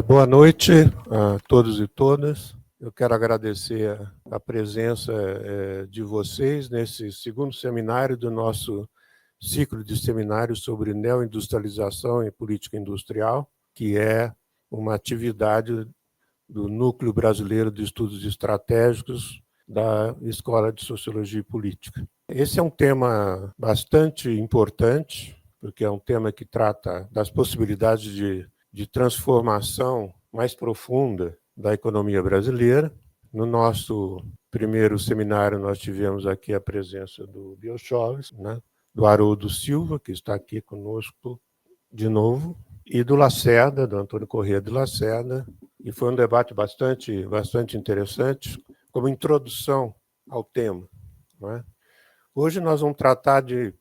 Boa noite a todos e todas. Eu quero agradecer a presença de vocês nesse segundo seminário do nosso ciclo de seminários sobre neoindustrialização e política industrial, que é uma atividade do Núcleo Brasileiro de Estudos Estratégicos da Escola de Sociologia e Política. Esse é um tema bastante importante, porque é um tema que trata das possibilidades de transformação mais profunda da economia brasileira. No nosso primeiro seminário, nós tivemos aqui a presença do Bill Scholes, do Haroldo Silva, que está aqui conosco de novo, e do Lacerda, do Antônio Corrêa de Lacerda, e foi um debate bastante interessante, como introdução ao tema. Hoje nós vamos tratar de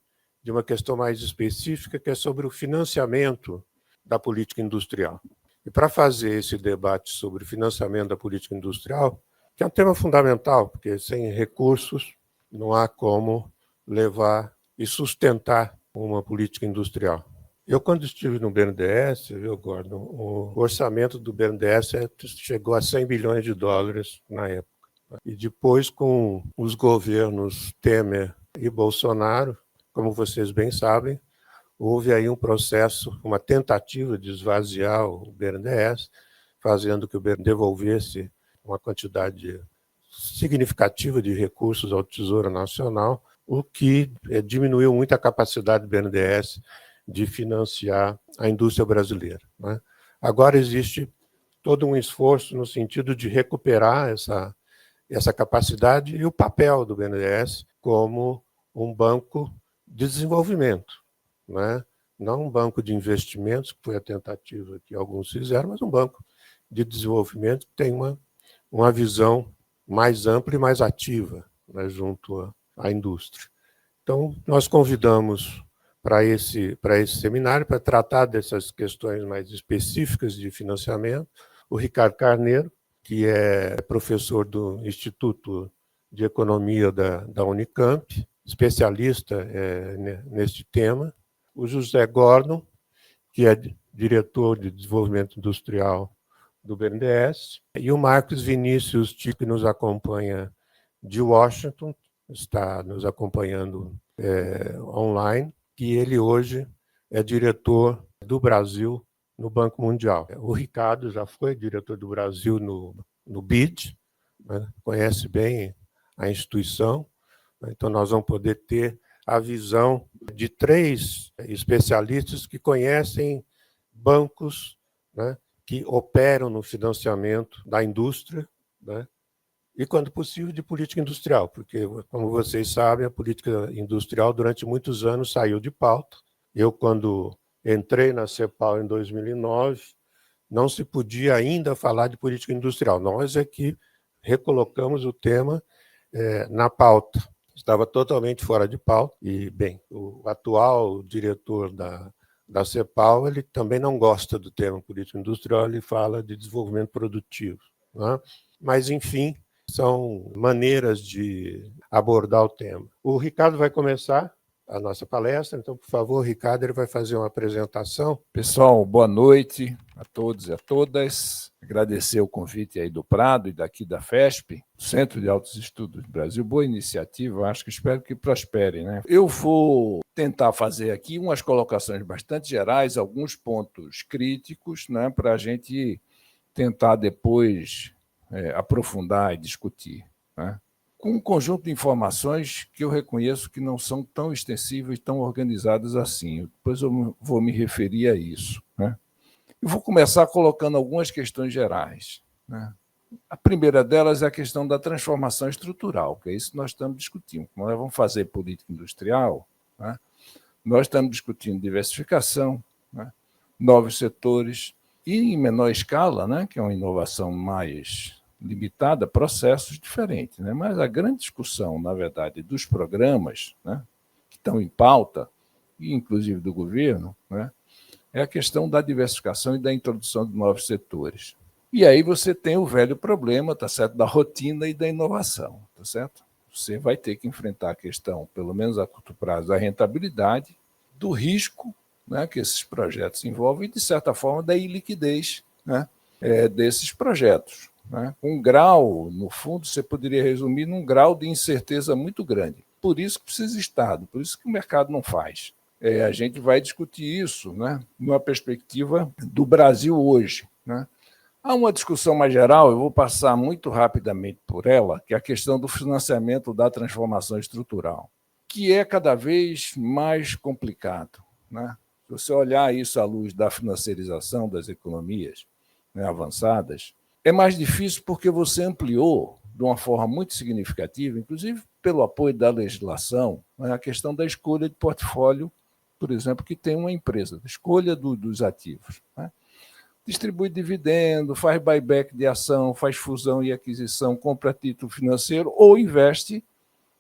uma questão mais específica, que é sobre o financiamento da política industrial. E para fazer esse debate sobre o financiamento da política industrial, que é um tema fundamental, porque sem recursos não há como levar e sustentar uma política industrial. Eu, quando estive no BNDES, viu, Gordon, o orçamento do BNDES chegou a 100 bilhões de dólares na época. E depois, com os governos Temer e Bolsonaro, como vocês bem sabem, houve aí um processo, uma tentativa de esvaziar o BNDES, fazendo que o BNDES devolvesse uma quantidade significativa de recursos ao Tesouro Nacional, o que diminuiu muito a capacidade do BNDES de financiar a indústria brasileira. Agora existe todo um esforço no sentido de recuperar essa capacidade e o papel do BNDES como um banco de desenvolvimento. Não um banco de investimentos, que foi a tentativa que alguns fizeram, mas um banco de desenvolvimento que tem uma visão mais ampla e mais ativa, junto à indústria. Então, nós convidamos para esse seminário, para tratar dessas questões mais específicas de financiamento, o Ricardo Carneiro, que é professor do Instituto de Economia da Unicamp, especialista neste tema, o José Gordon, que é diretor de desenvolvimento industrial do BNDES, e o Marcos Vinícius, que nos acompanha de Washington, está nos acompanhando online, que ele hoje é diretor do Brasil no Banco Mundial. O Ricardo já foi diretor do Brasil no BID, conhece bem a instituição, então nós vamos poder ter a visão de 3 especialistas que conhecem bancos que operam no financiamento da indústria, e, quando possível, de política industrial, porque, como vocês sabem, a política industrial, durante muitos anos, saiu de pauta. Eu, quando entrei na CEPAL em 2009, não se podia ainda falar de política industrial. Nós é que recolocamos o tema na pauta. Estava totalmente fora de pauta. E, bem, o atual diretor da CEPAL, ele também não gosta do termo política industrial, ele fala de desenvolvimento produtivo. Mas, enfim, são maneiras de abordar o tema. O Ricardo vai começar a nossa palestra, então, por favor, Ricardo, ele vai fazer uma apresentação. Pessoal, boa noite a todos e a todas. Agradecer o convite aí do Prado e daqui da FESP, Centro de Altos Estudos do Brasil. Boa iniciativa, espero que prospere, Eu vou tentar fazer aqui umas colocações bastante gerais, alguns pontos críticos, para a gente tentar depois aprofundar e discutir, com um conjunto de informações que eu reconheço que não são tão extensivas e tão organizadas assim. Depois eu vou me referir a isso. Eu vou começar colocando algumas questões gerais. A primeira delas é a questão da transformação estrutural, que é isso que nós estamos discutindo. Como nós vamos fazer política industrial, nós estamos discutindo diversificação, novos setores, e, em menor escala, que é uma inovação mais limitada, processos diferentes. Mas a grande discussão, na verdade, dos programas que estão em pauta, e inclusive do governo, é a questão da diversificação e da introdução de novos setores. E aí você tem o velho problema, tá certo, da rotina e da inovação, tá certo? Você vai ter que enfrentar a questão, pelo menos a curto prazo, da rentabilidade, do risco que esses projetos envolvem e, de certa forma, da iliquidez desses projetos, né? Um grau, no fundo, você poderia resumir num grau de incerteza muito grande. Por isso que precisa Estado, por isso que o mercado não faz. A gente vai discutir isso, né, numa perspectiva do Brasil hoje, né? Há uma discussão mais geral, eu vou passar muito rapidamente por ela, que é a questão do financiamento da transformação estrutural, que é cada vez mais complicado, né? Se você olhar isso à luz da financiarização das economias, né, avançadas, é mais difícil porque você ampliou de uma forma muito significativa, inclusive pelo apoio da legislação, né, a questão da escolha de portfólio, por exemplo, que tem uma empresa, a escolha dos ativos, né? Distribui dividendo, faz buyback de ação, faz fusão e aquisição, compra título financeiro ou investe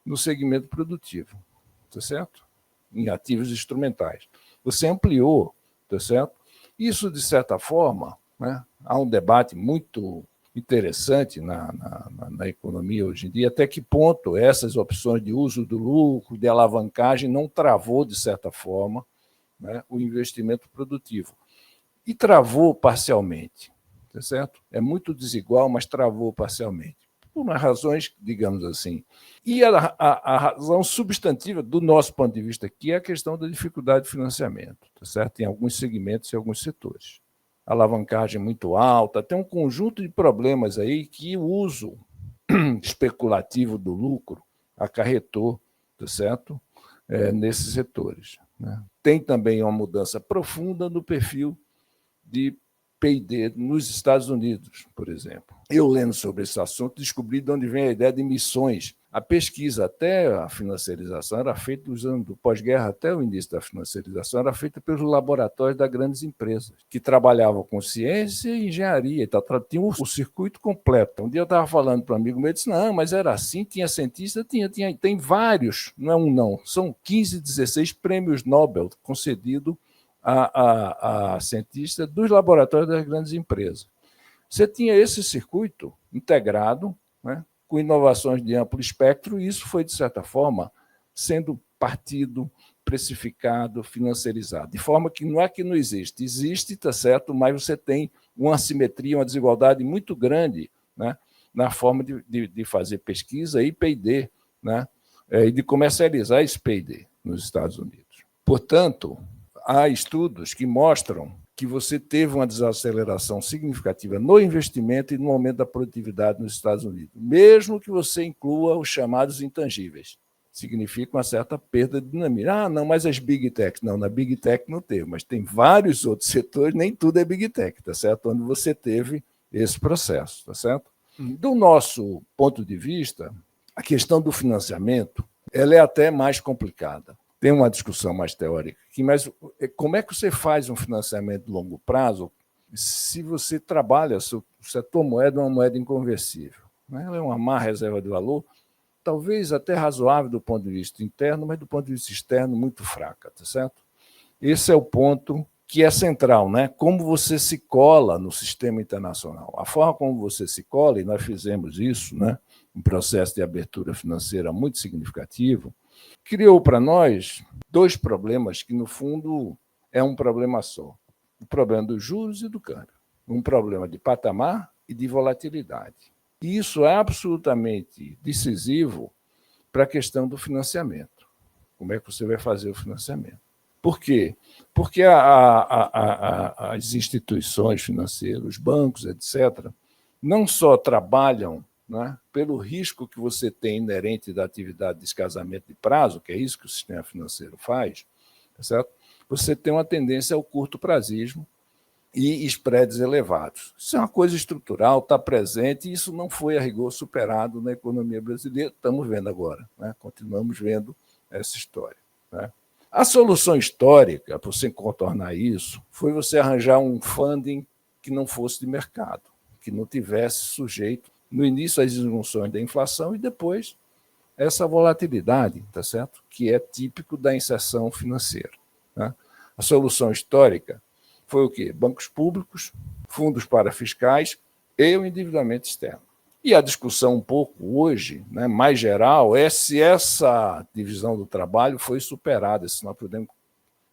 no segmento produtivo, tá certo? Em ativos instrumentais. Você ampliou, tá certo? Isso, de certa forma, né, há um debate muito interessante na economia hoje em dia, até que ponto essas opções de uso do lucro, de alavancagem, não travou, de certa forma, né, o investimento produtivo. E travou parcialmente, tá certo? É muito desigual, mas travou parcialmente, por razões, digamos assim. E a razão substantiva, do nosso ponto de vista aqui, é a questão da dificuldade de financiamento, tá certo? Em alguns segmentos e alguns setores. Alavancagem muito alta, tem um conjunto de problemas aí que o uso especulativo do lucro acarretou, tá certo? Nesses setores, né? Tem também uma mudança profunda no perfil de P&D nos Estados Unidos, por exemplo. Eu, lendo sobre esse assunto, descobri de onde vem a ideia de missões. A pesquisa até a financiarização era feita usando, do pós-guerra até o início da financiarização, era feita pelos laboratórios das grandes empresas, que trabalhavam com ciência e engenharia, tinha o circuito completo. Um dia eu estava falando para um amigo meu, ele disse, não, mas era assim, tinha cientista, tem vários, não é um não, são 15, 16 prêmios Nobel concedidos a cientista dos laboratórios das grandes empresas. Você tinha esse circuito integrado, né, com inovações de amplo espectro, e isso foi, de certa forma, sendo partido, precificado, financiarizado. De forma que não é que não existe, existe, tá certo, mas você tem uma assimetria, uma desigualdade muito grande, né, na forma de fazer pesquisa e P&D, né, e de comercializar esse P&D nos Estados Unidos. Portanto, há estudos que mostram que você teve uma desaceleração significativa no investimento e no aumento da produtividade nos Estados Unidos, mesmo que você inclua os chamados intangíveis. Significa uma certa perda de dinamismo. Ah, não, mas as Big Techs. Não, na Big Tech não teve, mas tem vários outros setores, nem tudo é Big Tech, tá certo? Onde você teve esse processo, tá certo? Do nosso ponto de vista, a questão do financiamento, ela é até mais complicada. Tem uma discussão mais teórica aqui, mas como é que você faz um financiamento de longo prazo se você trabalha, se a tua moeda é uma moeda inconversível? Ela é uma má reserva de valor, talvez até razoável do ponto de vista interno, mas do ponto de vista externo muito fraca, tá certo? Esse é o ponto que é central, né? Como você se cola no sistema internacional. A forma como você se cola, e nós fizemos isso, né? Um processo de abertura financeira muito significativo, criou para nós dois problemas que, no fundo, é um problema só. O problema dos juros e do câmbio. Um problema de patamar e de volatilidade. E isso é absolutamente decisivo para a questão do financiamento. Como é que você vai fazer o financiamento? Por quê? Porque as instituições financeiras, os bancos, etc., não só trabalham, né, pelo risco que você tem inerente da atividade de escasamento de prazo, que é isso que o sistema financeiro faz, tá certo? Você tem uma tendência ao curto prazismo e spreads elevados. Isso é uma coisa estrutural, está presente, e isso não foi a rigor superado na economia brasileira. Estamos vendo agora, né? Continuamos vendo essa história, né? A solução histórica para você contornar isso foi você arranjar um funding que não fosse de mercado, que não tivesse sujeito, no início, às injunções da inflação e depois essa volatilidade, tá certo? Que é típico da inserção financeira, né? A solução histórica foi o quê? Bancos públicos, fundos parafiscais e o endividamento externo. E a discussão um pouco hoje, né, mais geral, é se essa divisão do trabalho foi superada, se nós podemos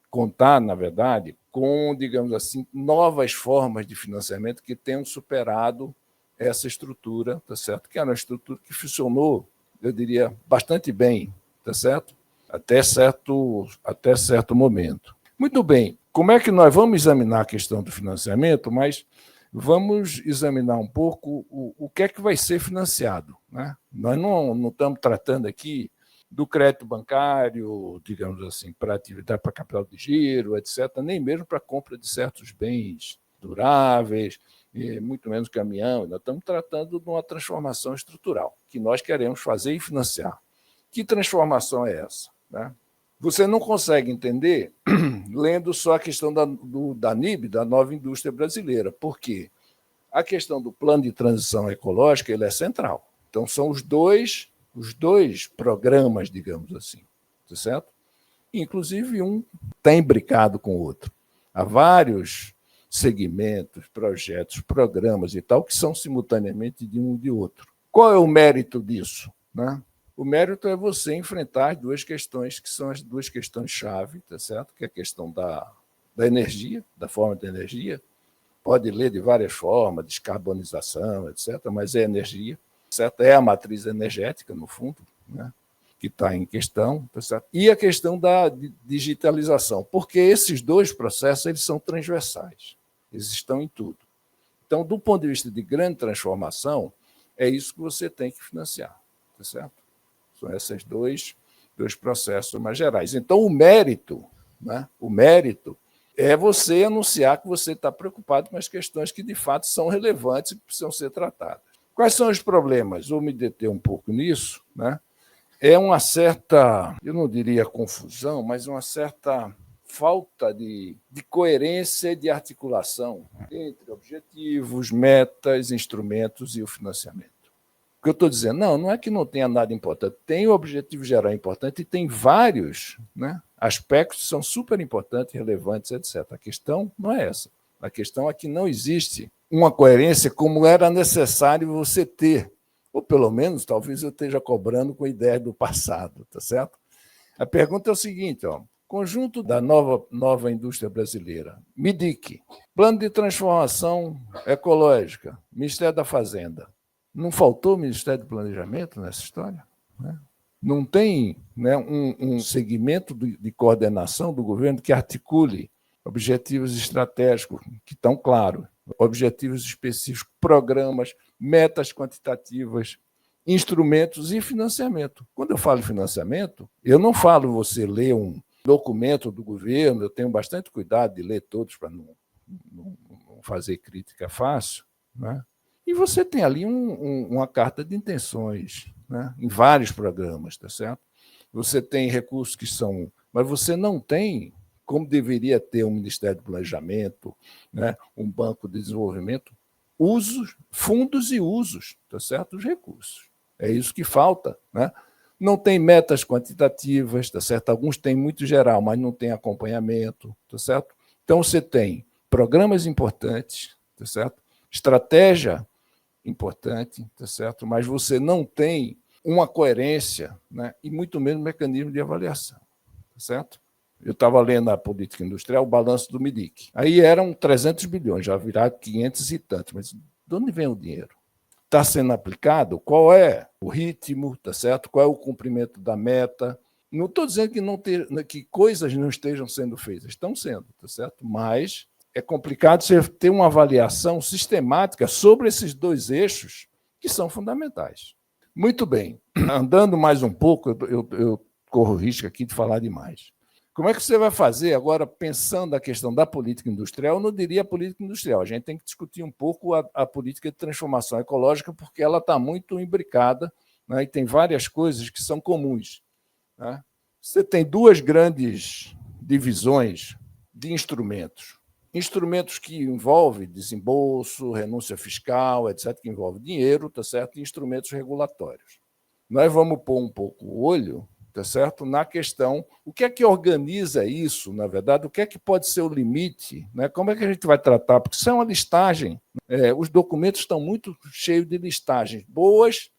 contar, na verdade, com, digamos assim, novas formas de financiamento que tenham superado essa estrutura, tá certo? Que era uma estrutura que funcionou, eu diria, bastante bem, tá certo? Até certo momento. Muito bem, como é que nós vamos examinar a questão do financiamento, mas vamos examinar um pouco o que é que vai ser financiado, né? Nós não estamos tratando aqui do crédito bancário, digamos assim, para atividade, para capital de giro, etc., nem mesmo para a compra de certos bens duráveis, e muito menos caminhão. Nós estamos tratando de uma transformação estrutural que nós queremos fazer e financiar. Que transformação é essa, né? Você não consegue entender lendo só a questão da NIB, da nova indústria brasileira. Por quê? A questão do plano de transição ecológica ele é central. Então, são os dois programas, digamos assim, tá certo? Inclusive, um está imbricado com o outro. Há vários segmentos, projetos, programas e tal, que são simultaneamente de um e de outro. Qual é o mérito disso, né? O mérito é você enfrentar as duas questões, que são as duas questões-chave, tá certo? Que é a questão da energia, da forma de energia. Pode ler de várias formas, descarbonização, etc., mas é energia, certo? É a matriz energética, no fundo, né? Que está em questão, tá certo? E a questão da digitalização, porque esses dois processos eles são transversais, eles estão em tudo. Então, do ponto de vista de grande transformação, é isso que você tem que financiar, tá certo? São esses dois processos mais gerais. Então, o mérito, né? O mérito é você anunciar que você está preocupado com as questões que, de fato, são relevantes e que precisam ser tratadas. Quais são os problemas? Vou me deter um pouco nisso, né? É uma certa, eu não diria confusão, mas uma certa falta de coerência e de articulação entre objetivos, metas, instrumentos e o financiamento. O que eu estou dizendo, não é que não tenha nada importante, tem o objetivo geral importante e tem vários, né, aspectos que são super importantes, relevantes, etc. A questão não é essa. A questão é que não existe uma coerência como era necessário você ter, ou pelo menos, talvez eu esteja cobrando com ideias do passado, tá certo? A pergunta é o seguinte, conjunto da nova indústria brasileira, MIDIC, Plano de Transformação Ecológica, Ministério da Fazenda. Não faltou o Ministério do Planejamento nessa história, né? Não tem, né, um segmento de coordenação do governo que articule objetivos estratégicos que estão claros, objetivos específicos, programas, metas quantitativas, instrumentos e financiamento. Quando eu falo financiamento, eu não falo você ler um documento do governo, eu tenho bastante cuidado de ler todos para não fazer crítica fácil, né? E você tem ali uma carta de intenções, né, em vários programas, tá certo? Você tem recursos que são... Mas você não tem, como deveria ter um Ministério do Planejamento, né, um Banco de Desenvolvimento, usos, fundos e usos, tá certo? Os recursos. É isso que falta, né? Não tem metas quantitativas, tá certo? Alguns têm muito geral, mas não tem acompanhamento, tá certo? Então, você tem programas importantes, tá certo? Estratégia importante, tá certo? Mas você não tem uma coerência, né? E muito menos mecanismo de avaliação, tá certo? Eu estava lendo a política industrial, o balanço do MIDIC. Aí eram 300 bilhões, já viraram 500 e tantos, mas de onde vem o dinheiro? Está sendo aplicado? Qual é o ritmo, tá certo? Qual é o cumprimento da meta? Não estou dizendo que coisas não estejam sendo feitas, estão sendo, tá certo? Mas é complicado você ter uma avaliação sistemática sobre esses dois eixos que são fundamentais. Muito bem, andando mais um pouco, eu corro o risco aqui de falar demais. Como é que você vai fazer agora, pensando na questão da política industrial? Eu não diria política industrial, a gente tem que discutir um pouco a política de transformação ecológica, porque ela está muito imbricada, né, e tem várias coisas que são comuns, né? Você tem duas grandes divisões de instrumentos. Instrumentos que envolvem desembolso, renúncia fiscal, etc., que envolve dinheiro, tá certo? E instrumentos regulatórios. Nós vamos pôr um pouco o olho, tá certo? Na questão, o que é que organiza isso, na verdade, o que é que pode ser o limite, né? Como é que a gente vai tratar? Porque isso é uma listagem. Os documentos estão muito cheios de listagens, boas,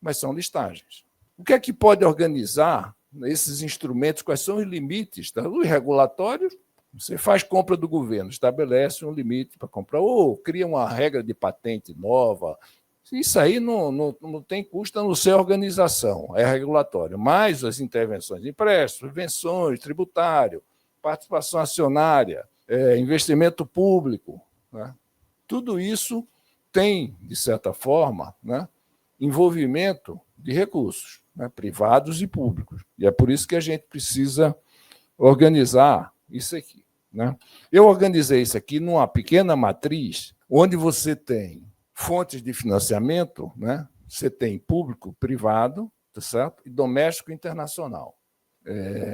mas são listagens. O que é que pode organizar esses instrumentos? Quais são os limites? Tá? Os regulatórios, Você faz compra do governo, estabelece um limite para comprar, ou cria uma regra de patente nova. Isso aí não tem custo, a não ser a organização, é regulatório. Mas as intervenções de empréstimo, subvenções, tributário, participação acionária, investimento público, né? Tudo isso tem, de certa forma, né, envolvimento de recursos, né, privados e públicos. E é por isso que a gente precisa organizar isso aqui, né? Eu organizei isso aqui numa pequena matriz, onde você tem fontes de financiamento, né? Você tem público, privado, tá certo? E doméstico e internacional.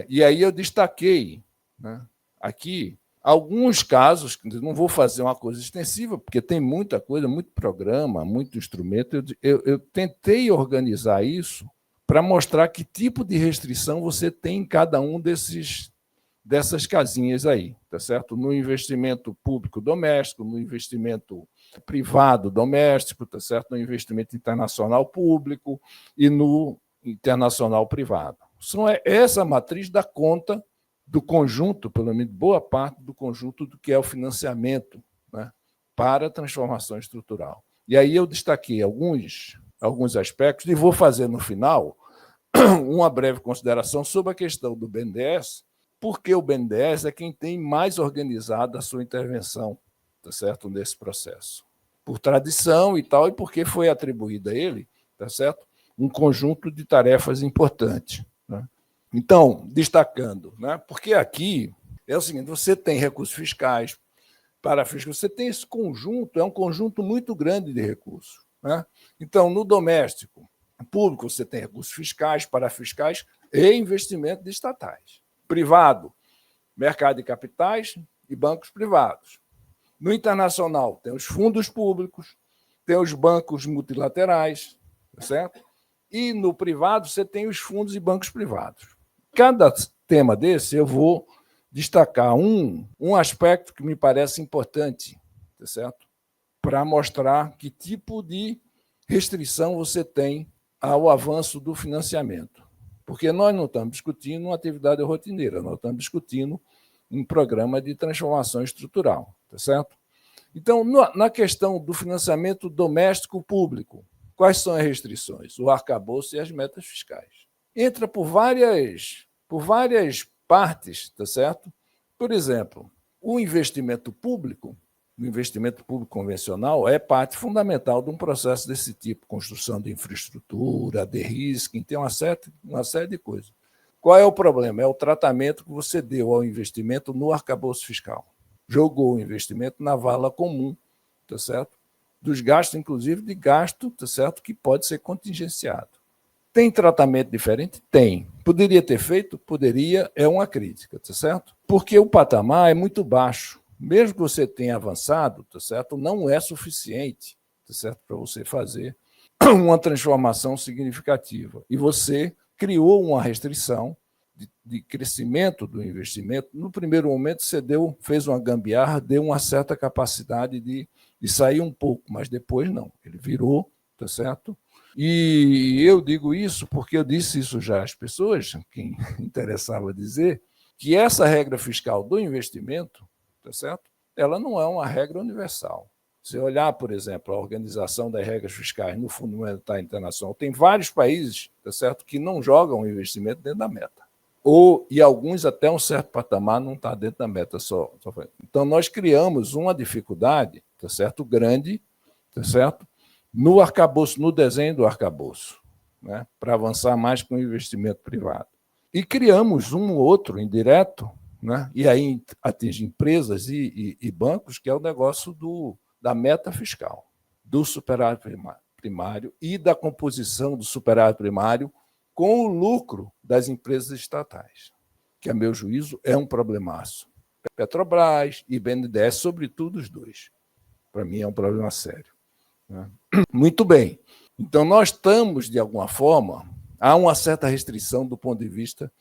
E aí eu destaquei, né, aqui alguns casos, não vou fazer uma coisa extensiva, porque tem muita coisa, muito programa, muito instrumento. Eu tentei organizar isso para mostrar que tipo de restrição você tem em cada um dessas casinhas aí, tá certo? No investimento público doméstico, no investimento privado doméstico, tá certo? No investimento internacional público e no internacional privado. Essa matriz dá conta do conjunto, pelo menos boa parte do conjunto do que é o financiamento, né, para a transformação estrutural. E aí eu destaquei alguns aspectos e vou fazer no final uma breve consideração sobre a questão do BNDES, porque o BNDES é quem tem mais organizado a sua intervenção, tá certo, nesse processo. Por tradição e tal, e porque foi atribuído a ele, tá certo, um conjunto de tarefas importantes, né? Então, destacando, né, porque aqui é o seguinte, você tem recursos fiscais, parafiscais, você tem esse conjunto, é um conjunto muito grande de recursos, né? Então, no doméstico público, você tem recursos fiscais, parafiscais e investimento de estatais. Privado, mercado de capitais e bancos privados. No internacional, tem os fundos públicos, tem os bancos multilaterais, certo? E no privado, você tem os fundos e bancos privados. Cada tema desse, eu vou destacar um aspecto que me parece importante, certo? Para mostrar que tipo de restrição você tem ao avanço do financiamento. Porque nós não estamos discutindo uma atividade rotineira, nós estamos discutindo um programa de transformação estrutural, tá certo? Então, na questão do financiamento doméstico público, quais são as restrições? O arcabouço e as metas fiscais. Entra por várias partes, tá certo? Por exemplo, o investimento público convencional é parte fundamental de um processo desse tipo, construção de infraestrutura, de-risking, tem uma série de coisas. Qual é o problema? É o tratamento que você deu ao investimento no arcabouço fiscal. Jogou o investimento na vala comum, tá certo? Dos gastos, inclusive de gasto, tá certo? Que pode ser contingenciado. Tem tratamento diferente? Tem. Poderia ter feito? Poderia, é uma crítica, tá certo? Porque o patamar é muito baixo. Mesmo que você tenha avançado, tá certo? Não é suficiente, tá certo? Para você fazer uma transformação significativa. E você criou uma restrição de crescimento do investimento. No primeiro momento, você fez uma gambiarra, deu uma certa capacidade de sair um pouco, mas depois não. Ele virou, tá certo? E eu digo isso porque eu disse isso já às pessoas, quem interessava dizer, que essa regra fiscal do investimento, tá certo? Ela não é uma regra universal. Se olhar, por exemplo, a organização das regras fiscais no Fundo Monetário Internacional, tem vários países, tá certo, que não jogam o investimento dentro da meta. E alguns até um certo patamar não está dentro da meta só. Então, nós criamos uma dificuldade, tá certo, grande, tá certo, no arcabouço, no desenho do arcabouço, né, para avançar mais com o investimento privado. E criamos um outro indireto, né, e aí atinge empresas e bancos, que é o negócio da meta fiscal, do superávit primário e da composição do superávit primário com o lucro das empresas estatais, que, a meu juízo, é um problemaço. Petrobras e BNDES, sobretudo os dois. Para mim é um problema sério. Muito bem. Então, nós estamos, de alguma forma, há uma certa restrição do ponto de vista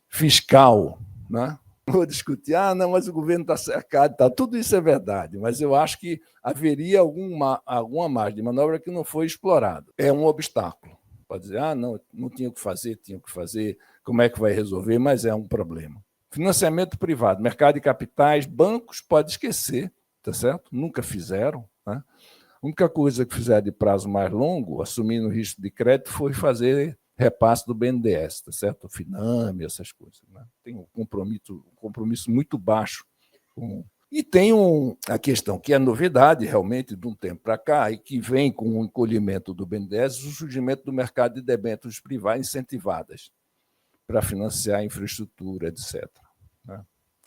fiscal, né? Vou discutir, não, mas o governo está cercado, tá. Tudo isso é verdade, mas eu acho que haveria alguma margem de manobra que não foi explorada. É um obstáculo. Pode dizer, não tinha o que fazer, como é que vai resolver, mas é um problema. Financiamento privado, mercado de capitais, bancos, pode esquecer, tá certo? Nunca fizeram, né? A única coisa que fizeram de prazo mais longo, assumindo o risco de crédito, foi fazer repasse do BNDES, tá certo? O Finame, essas coisas, né? Tem um compromisso muito baixo. E tem a questão que é novidade, realmente, de um tempo para cá, e que vem com o encolhimento do BNDES, o surgimento do mercado de debêntures privadas incentivadas para financiar a infraestrutura, etc.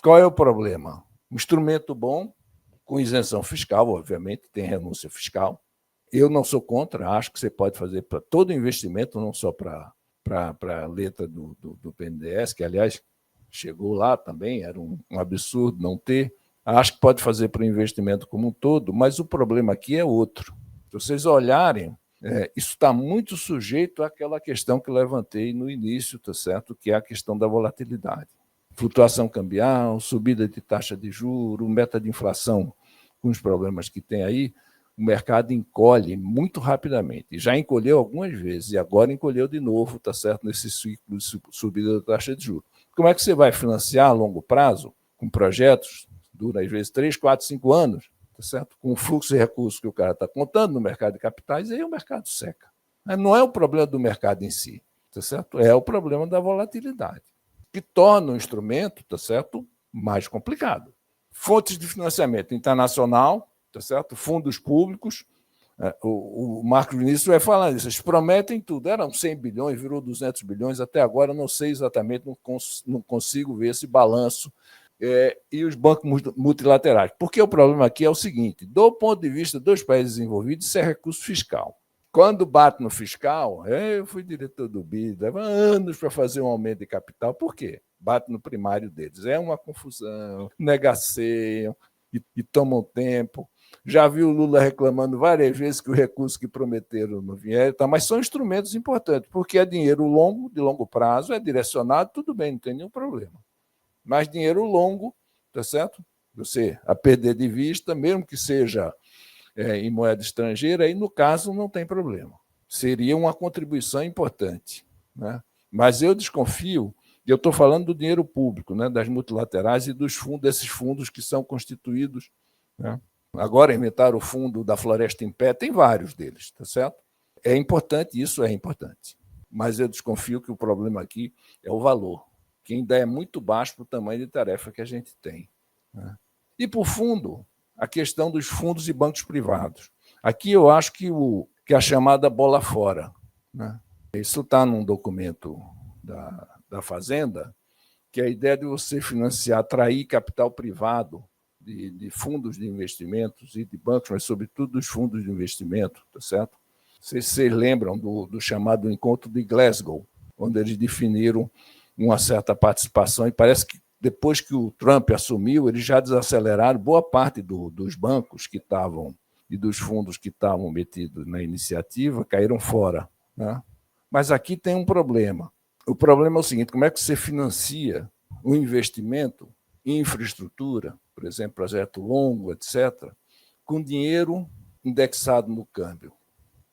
Qual é o problema? Um instrumento bom, com isenção fiscal, obviamente, tem renúncia fiscal. Eu não sou contra, acho que você pode fazer para todo investimento, não só para a letra do BNDES, que, aliás, chegou lá também, era um absurdo não ter. Acho que pode fazer para o investimento como um todo, mas o problema aqui é outro. Se vocês olharem, isso está muito sujeito àquela questão que levantei no início, tá certo? Que é a questão da volatilidade. Flutuação cambial, subida de taxa de juros, meta de inflação com os problemas que tem aí, o mercado encolhe muito rapidamente. Já encolheu algumas vezes e agora encolheu de novo, tá certo? Nesse ciclo de subida da taxa de juros. Como é que você vai financiar a longo prazo com projetos que duram às vezes 3, 4, 5 anos? Tá certo? Com o fluxo de recursos que o cara está contando no mercado de capitais, aí o mercado seca. Mas não é o problema do mercado em si, tá certo? É o problema da volatilidade, que torna o instrumento, tá certo, mais complicado. Fontes de financiamento internacional, tá certo? Fundos públicos. O Marco Vinícius vai falar disso. Eles prometem tudo. Eram 100 bilhões, virou 200 bilhões. Até agora não sei exatamente, não consigo ver esse balanço. E os bancos multilaterais. Porque o problema aqui é o seguinte: do ponto de vista dos países envolvidos, isso é recurso fiscal. Quando bate no fiscal, eu fui diretor do BID, leva anos para fazer um aumento de capital. Por quê? Bate no primário deles. É uma confusão, negociam e tomam tempo. Já vi o Lula reclamando várias vezes que o recurso que prometeram não vieram, tá? Mas são instrumentos importantes, porque é dinheiro longo, de longo prazo, é direcionado, tudo bem, não tem nenhum problema. Mas dinheiro longo, tá certo? Você a perder de vista, mesmo que seja em moeda estrangeira, aí no caso não tem problema. Seria uma contribuição importante, né? Mas eu desconfio, e eu estou falando do dinheiro público, né, das multilaterais e dos fundos, desses fundos que são constituídos, né? Agora inventaram o fundo da Floresta em Pé, tem vários deles, tá certo? É importante, isso é importante. Mas eu desconfio que o problema aqui é o valor, que ainda é muito baixo para o tamanho de tarefa que a gente tem, né? E, por fundo, a questão dos fundos e bancos privados. Aqui eu acho que a chamada bola fora, né? Isso está num documento da Fazenda, que é a ideia de você financiar, atrair capital privado de fundos de investimentos e de bancos, mas sobretudo dos fundos de investimento, tá certo? Vocês lembram do chamado Encontro de Glasgow, onde eles definiram uma certa participação, e parece que depois que o Trump assumiu, eles já desaceleraram boa parte dos bancos que estavam e dos fundos que estavam metidos na iniciativa, caíram fora, né? Mas aqui tem um problema. O problema é o seguinte: como é que você financia o investimento em infraestrutura, por exemplo, projeto longo, etc., com dinheiro indexado no câmbio,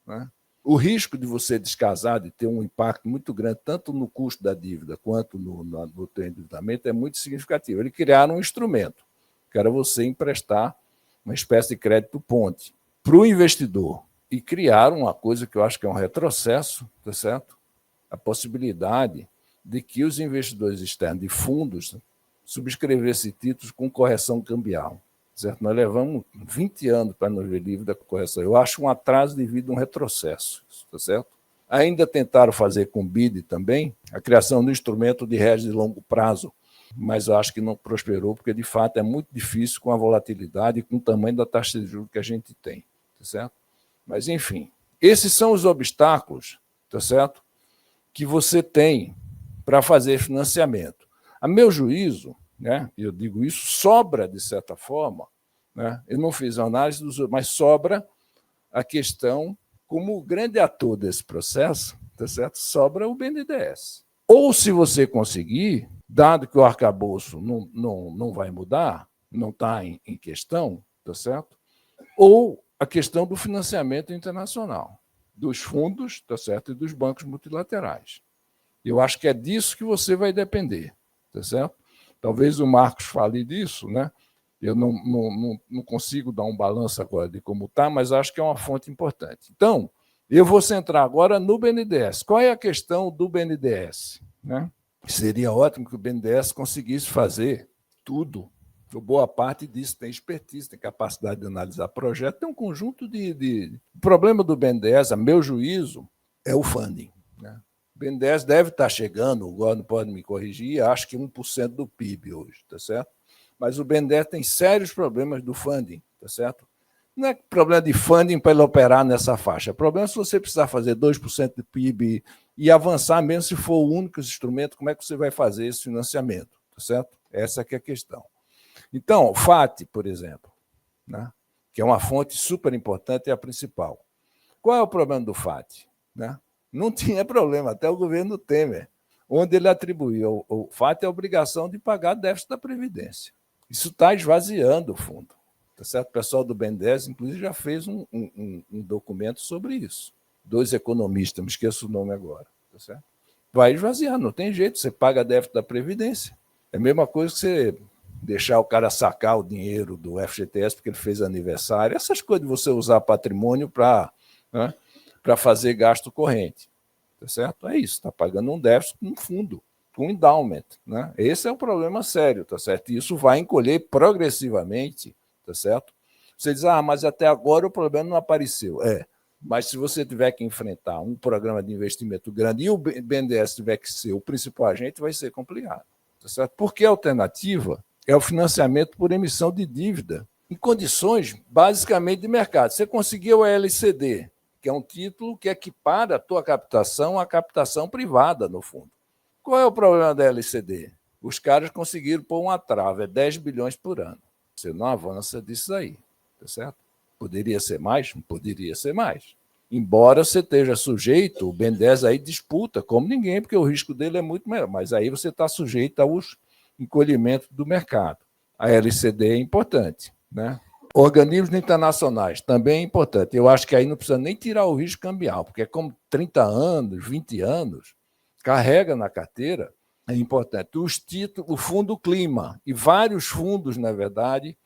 né? O risco de você descasar, de ter um impacto muito grande, tanto no custo da dívida quanto no teu endividamento, é muito significativo. Eles criaram um instrumento, que era você emprestar uma espécie de crédito ponte para o investidor. E criaram uma coisa que eu acho que é um retrocesso, tá certo? A possibilidade de que os investidores externos de fundos subscrevessem títulos com correção cambial. Certo? Nós levamos 20 anos para nos ver livre da correção. Eu acho um atraso devido a um retrocesso. Tá certo? Ainda tentaram fazer com o BID também a criação do instrumento de hedge de longo prazo, mas eu acho que não prosperou, porque de fato é muito difícil com a volatilidade e com o tamanho da taxa de juros que a gente tem. Tá certo? Mas, enfim, esses são os obstáculos, tá certo, que você tem para fazer financiamento. A meu juízo, né, eu digo isso, sobra, de certa forma, né, eu não fiz análise, mas sobra a questão, como grande ator desse processo, tá certo, sobra o BNDES. Ou, se você conseguir, dado que o arcabouço não vai mudar, não está em questão, tá certo, ou a questão do financiamento internacional, dos fundos, tá certo, e dos bancos multilaterais. Eu acho que é disso que você vai depender, tá certo? Talvez o Marcos fale disso, né? Eu não consigo dar um balanço agora de como está, mas acho que é uma fonte importante. Então, eu vou centrar agora no BNDES. Qual é a questão do BNDES? Né? Seria ótimo que o BNDES conseguisse fazer tudo. Boa parte disso tem expertise, tem capacidade de analisar projeto, tem um conjunto de... O problema do BNDES, a meu juízo, é o funding. Né? O BNDES deve estar chegando, o Gordon pode me corrigir, acho que 1% do PIB hoje, tá certo? Mas o BNDES tem sérios problemas do funding, tá certo? Não é problema de funding para ele operar nessa faixa. O problema é se você precisar fazer 2% do PIB e avançar, mesmo se for o único instrumento, como é que você vai fazer esse financiamento, tá certo? Essa que é a questão. Então, o FAT, por exemplo, né, que é uma fonte super importante e a principal. Qual é o problema do FAT? Né? Não tinha problema, até o governo Temer, onde ele atribuiu ao FAT a obrigação de pagar déficit da Previdência. Isso está esvaziando o fundo. Tá certo? O pessoal do BNDES, inclusive, já fez um documento sobre isso. 2 economistas, me esqueço o nome agora. Tá certo? Vai esvaziar, não tem jeito, você paga déficit da Previdência. É a mesma coisa que você deixar o cara sacar o dinheiro do FGTS porque ele fez aniversário. Essas coisas de você usar patrimônio para, né, fazer gasto corrente. Tá certo? É isso, está pagando um déficit com um fundo, com endowment. Né? Esse é um problema sério, tá certo? E isso vai encolher progressivamente, tá certo? Você diz, mas até agora o problema não apareceu. Mas se você tiver que enfrentar um programa de investimento grande e o BNDES tiver que ser o principal agente, vai ser complicado. Tá certo? Porque a alternativa é o financiamento por emissão de dívida, em condições basicamente de mercado. Você conseguiu a LCD, que é um título que equipara a tua captação à captação privada, no fundo. Qual é o problema da LCD? Os caras conseguiram pôr uma trava, 10 bilhões por ano. Você não avança disso aí, tá certo? Poderia ser mais? Poderia ser mais. Embora você esteja sujeito, o BNDES aí disputa como ninguém, porque o risco dele é muito maior, mas aí você está sujeito aos encolhimentos do mercado. A LCD é importante, né? Organismos internacionais também é importante. Eu acho que aí não precisa nem tirar o risco cambial, porque é como 30 anos, 20 anos, carrega na carteira, é importante. Os títulos, o Fundo Clima e vários fundos, na verdade,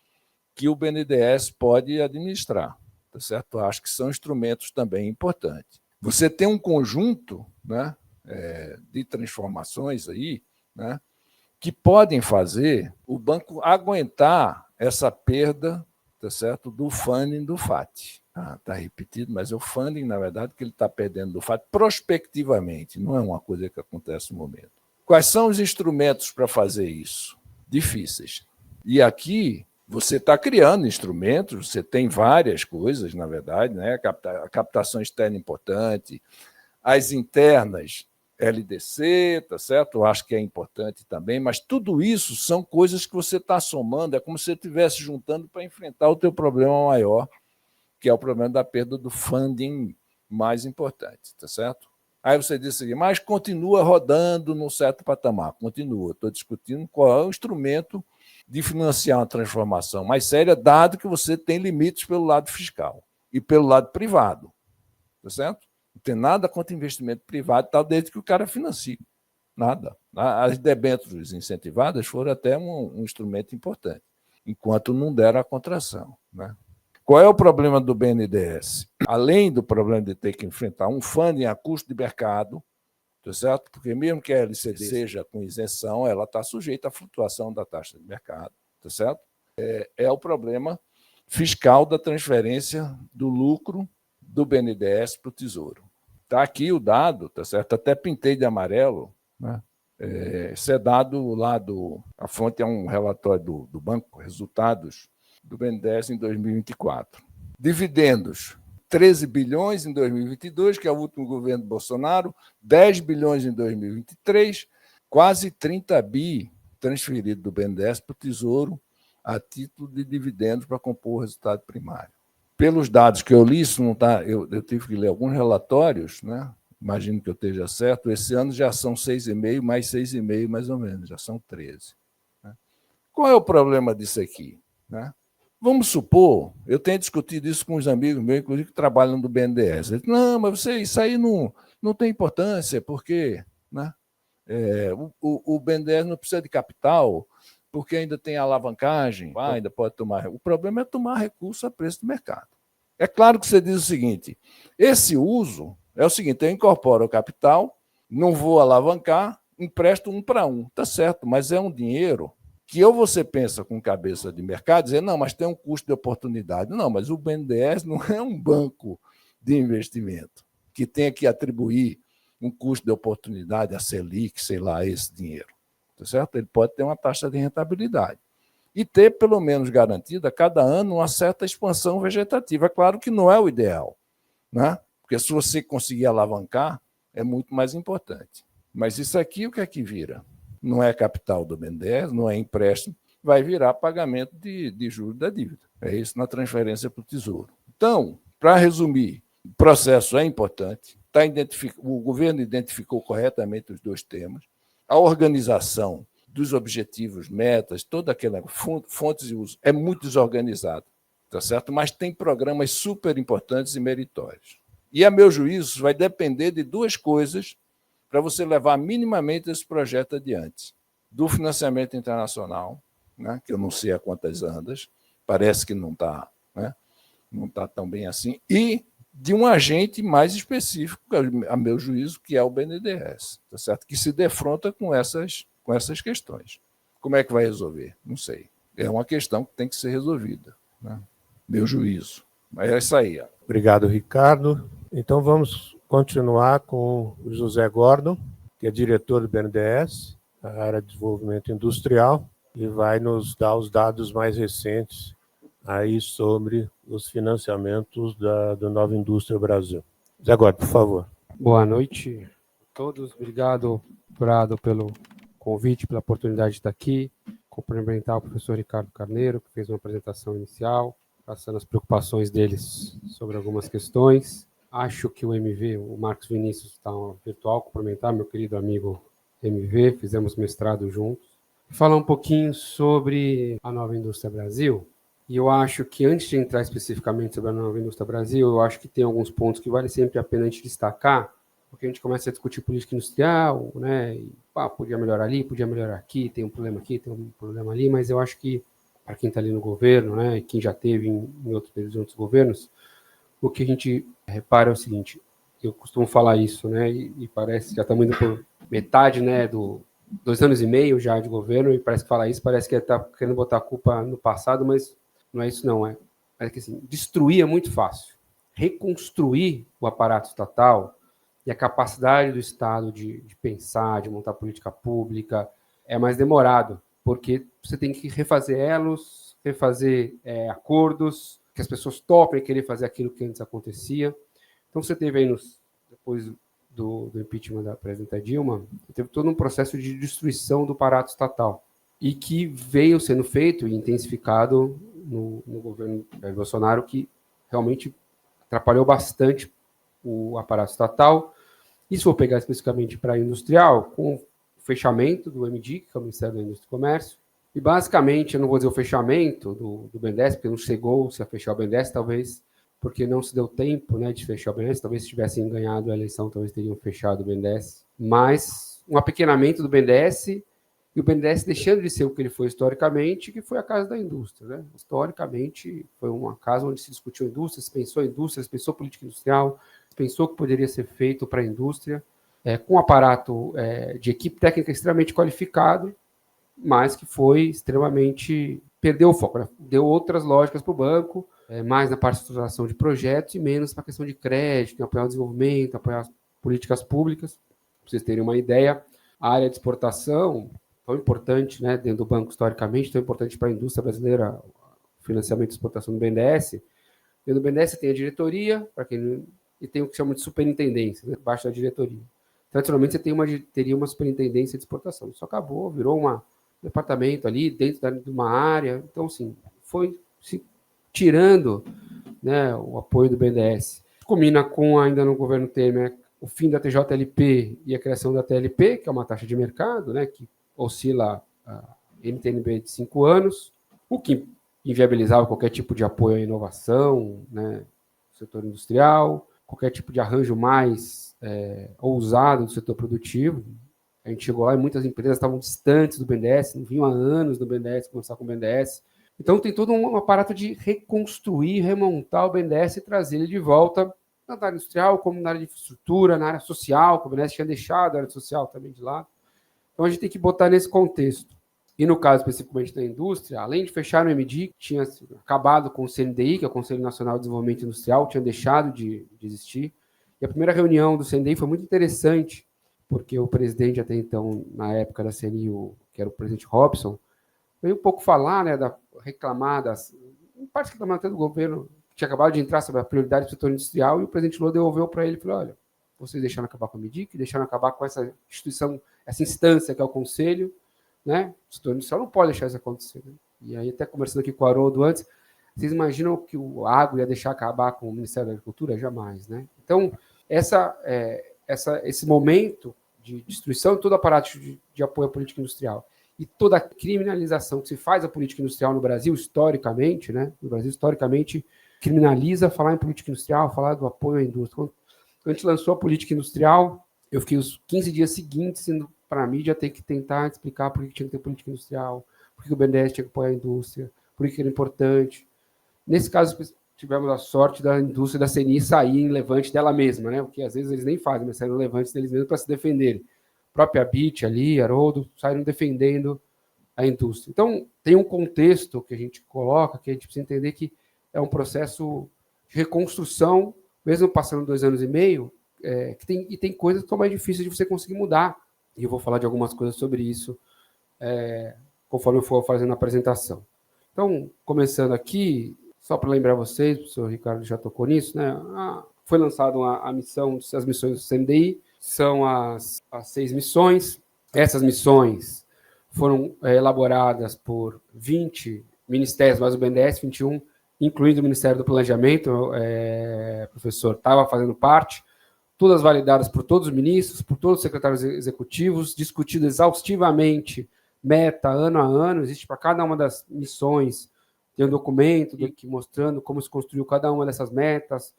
que o BNDES pode administrar. Tá certo? Eu acho que são instrumentos também importantes. Você tem um conjunto, né, de transformações aí, né, que podem fazer o banco aguentar essa perda, tá certo, do funding do FAT. Está repetido, mas é o funding, na verdade, que ele está perdendo do FAT prospectivamente, não é uma coisa que acontece no momento. Quais são os instrumentos para fazer isso? Difíceis. E aqui você está criando instrumentos, você tem várias coisas, na verdade, né? A captação externa importante, as internas, LDC, tá certo? Eu acho que é importante também, mas tudo isso são coisas que você está somando, é como se você estivesse juntando para enfrentar o teu problema maior, que é o problema da perda do funding mais importante, tá certo? Aí você disse assim, mas continua rodando num certo patamar. Continua, estou discutindo qual é o instrumento de financiar uma transformação mais séria, dado que você tem limites pelo lado fiscal e pelo lado privado, tá certo? Não tem nada contra investimento privado, tal, desde que o cara financie. Nada. As debêntures incentivadas foram até um instrumento importante, enquanto não deram a contração. Né? Qual é o problema do BNDES? Além do problema de ter que enfrentar um funding a custo de mercado, tá certo? Porque mesmo que a LCD seja com isenção, ela está sujeita à flutuação da taxa de mercado, tá certo? É o problema fiscal da transferência do lucro do BNDES para o Tesouro. Está aqui o dado, tá certo? Até pintei de amarelo, né? Esse é dado lá a fonte é um relatório do banco, resultados do BNDES em 2024. Dividendos, 13 bilhões em 2022, que é o último governo do Bolsonaro, 10 bilhões em 2023, quase 30 bi transferido do BNDES para o Tesouro a título de dividendos para compor o resultado primário. Pelos dados que eu li, isso não tá, eu tive que ler alguns relatórios, né? Imagino que eu esteja certo, esse ano já são 6,5, mais 6,5 mais ou menos, já são 13. Né? Qual é o problema disso aqui? Né? Vamos supor, eu tenho discutido isso com os amigos meus, inclusive que trabalham no BNDES. Eles, não, mas isso aí não tem importância, porque... Né? O BNDES não precisa de capital, porque ainda tem alavancagem, ainda pode tomar. O problema é tomar recurso a preço do mercado. É claro que você diz o seguinte: esse uso é o seguinte, eu incorporo o capital, não vou alavancar, empresto 1 para 1. Está certo, mas é um dinheiro que ou você pensa com cabeça de mercado, dizer, não, mas tem um custo de oportunidade. Não, mas o BNDES não é um banco de investimento que tenha que atribuir um custo de oportunidade, a Selic, sei lá, esse dinheiro. Tá certo? Ele pode ter uma taxa de rentabilidade. E ter, pelo menos, garantida, cada ano, uma certa expansão vegetativa. É claro que não é o ideal, né? Porque se você conseguir alavancar, é muito mais importante. Mas isso aqui, o que é que vira? Não é capital do BNDES, não é empréstimo, vai virar pagamento de juros da dívida. É isso na transferência para o Tesouro. Então, para resumir, o processo é importante, o governo identificou corretamente os 2 temas, a organização dos objetivos, metas, toda aquela fontes de uso é muito desorganizada, tá certo? Mas tem programas super importantes e meritórios. E, a meu juízo, vai depender de 2 coisas para você levar minimamente esse projeto adiante. Do financiamento internacional, né, que eu não sei a quantas andas, parece que não está, né, não está tão bem assim, e de um agente mais específico, a meu juízo, que é o BNDES, tá certo? Que se defronta com essas questões. Como é que vai resolver? Não sei. É uma questão que tem que ser resolvida, né? Meu juízo. Mas é isso aí. Obrigado, Ricardo. Então vamos continuar com o José Gordon, que é diretor do BNDES, a área de desenvolvimento industrial, e vai nos dar os dados mais recentes aí sobre os financiamentos do Nova Indústria Brasil. Zé Gordon, por favor. Boa noite a todos. Obrigado, Prado, pelo convite, pela oportunidade de estar aqui. Cumprimentar o professor Ricardo Carneiro, que fez uma apresentação inicial, passando as preocupações deles sobre algumas questões. Acho que o MV, o Marcos Vinícius, está virtual. Cumprimentar meu querido amigo MV, fizemos mestrado juntos. Falar um pouquinho sobre a Nova Indústria Brasil. E eu acho que, antes de entrar especificamente sobre a Nova Indústria Brasil, eu acho que tem alguns pontos que vale sempre a pena a gente destacar, porque a gente começa a discutir política industrial, né? E, podia melhorar ali, podia melhorar aqui, tem um problema aqui, tem um problema ali, mas eu acho que, para quem está ali no governo, né, e quem já teve em outros governos, o que a gente repara é o seguinte: eu costumo falar isso, né? E parece que já estamos indo por metade, né, 2 anos e meio já de governo, e parece que falar isso, parece que está querendo botar a culpa no passado, mas não é isso, não. É que assim, destruir é muito fácil. Reconstruir o aparato estatal e a capacidade do Estado de pensar, de montar política pública, é mais demorado, porque você tem que refazer elos, refazer acordos, que as pessoas topem querer fazer aquilo que antes acontecia. Então, você teve aí, depois do impeachment da presidenta Dilma, teve todo um processo de destruição do aparato estatal, e que veio sendo feito e intensificado no governo Jair Bolsonaro, que realmente atrapalhou bastante o aparato estatal. E se for pegar especificamente para a industrial, com o fechamento do MDIC, que é o Ministério da Indústria e Comércio, e basicamente, eu não vou dizer o fechamento do BNDES, porque não chegou-se a fechar o BNDES, talvez porque não se deu tempo, né, de fechar o BNDES, talvez se tivessem ganhado a eleição, talvez teriam fechado o BNDES, mas um apequenamento do BNDES, e o BNDES deixando de ser o que ele foi historicamente, que foi a Casa da Indústria, né? Historicamente, foi uma casa onde se discutiu indústria, se pensou política industrial, se pensou o que poderia ser feito para a indústria, com um aparato de equipe técnica extremamente qualificado, mas que foi extremamente... perdeu o foco, né? Deu outras lógicas para o banco, mais na parte de estruturação de projetos e menos para a questão de crédito, apoiar o desenvolvimento, apoiar as políticas públicas. Para vocês terem uma ideia, a área de exportação, tão importante, né, dentro do banco historicamente, tão importante para a indústria brasileira, o financiamento e exportação do BNDES. Dentro do BNDES tem a diretoria, e tem o que chama de superintendência, né, abaixo da diretoria. Tradicionalmente você teria uma superintendência de exportação. Isso acabou, virou um departamento ali dentro de uma área. Então, assim, foi se tirando, né, o apoio do BNDES. Combina com, ainda no governo Temer, o fim da TJLP e a criação da TLP, que é uma taxa de mercado, né, que oscila a NTNB de 5 anos, o que inviabilizava qualquer tipo de apoio à inovação, né, no setor industrial, qualquer tipo de arranjo mais ousado do setor produtivo. A gente chegou lá e muitas empresas estavam distantes do BNDES, não vinham há anos do BNDES, conversar com o BNDES. Então, tem todo um aparato de reconstruir, remontar o BNDES e trazer ele de volta na área industrial, como na área de infraestrutura, na área social, que o BNDES tinha deixado a área social também de lado. Então, a gente tem que botar nesse contexto. E no caso, especificamente da indústria, além de fechar o MDI, que tinha acabado com o CNDI, que é o Conselho Nacional de Desenvolvimento Industrial, tinha deixado de existir. E a primeira reunião do CNDI foi muito interessante, porque o presidente até então, na época da CNI, que era o presidente Robson, veio um pouco falar, né, reclamar em parte reclamar até do governo, que tinha acabado de entrar sobre a prioridade do setor industrial, e o presidente Lula devolveu para ele e falou: olha, vocês deixaram acabar com a MDIC, deixaram acabar com essa instituição, essa instância que é o Conselho, né? O setor industrial não pode deixar isso acontecer. Né? E aí, até conversando aqui com o Haroldo antes, vocês imaginam que o agro ia deixar acabar com o Ministério da Agricultura? Jamais, né? Então, esse momento de destruição de todo o aparato de apoio à política industrial e toda a criminalização que se faz à política industrial no Brasil, historicamente, né? No Brasil, historicamente, criminaliza falar em política industrial, falar do apoio à indústria. Quando a gente lançou a política industrial, eu fiquei os 15 dias seguintes indo para a mídia ter que tentar explicar por que tinha que ter política industrial, por que o BNDES tinha que apoiar a indústria, por que era importante. Nesse caso, tivemos a sorte da indústria da CNI sair em levante dela mesma, né? Porque às vezes eles nem fazem, mas saíram levantes deles mesmos para se defenderem. A própria BIT ali, Haroldo, saíram defendendo a indústria. Então, tem um contexto que a gente coloca, que a gente precisa entender que é um processo de reconstrução, mesmo passando 2 anos e meio, que tem coisas que são mais difíceis de você conseguir mudar. E eu vou falar de algumas coisas sobre isso conforme eu for fazendo a apresentação. Então, começando aqui, só para lembrar vocês, o professor Ricardo já tocou nisso, né? Foi lançada as missões do CNDI, são as 6 missões. Essas missões foram elaboradas por 20 ministérios, mais o BNDES, 21, incluindo o Ministério do Planejamento, o professor estava fazendo parte, todas validadas por todos os ministros, por todos os secretários executivos, discutido exaustivamente, meta, ano a ano, existe para cada uma das missões, tem um documento mostrando como se construiu cada uma dessas metas,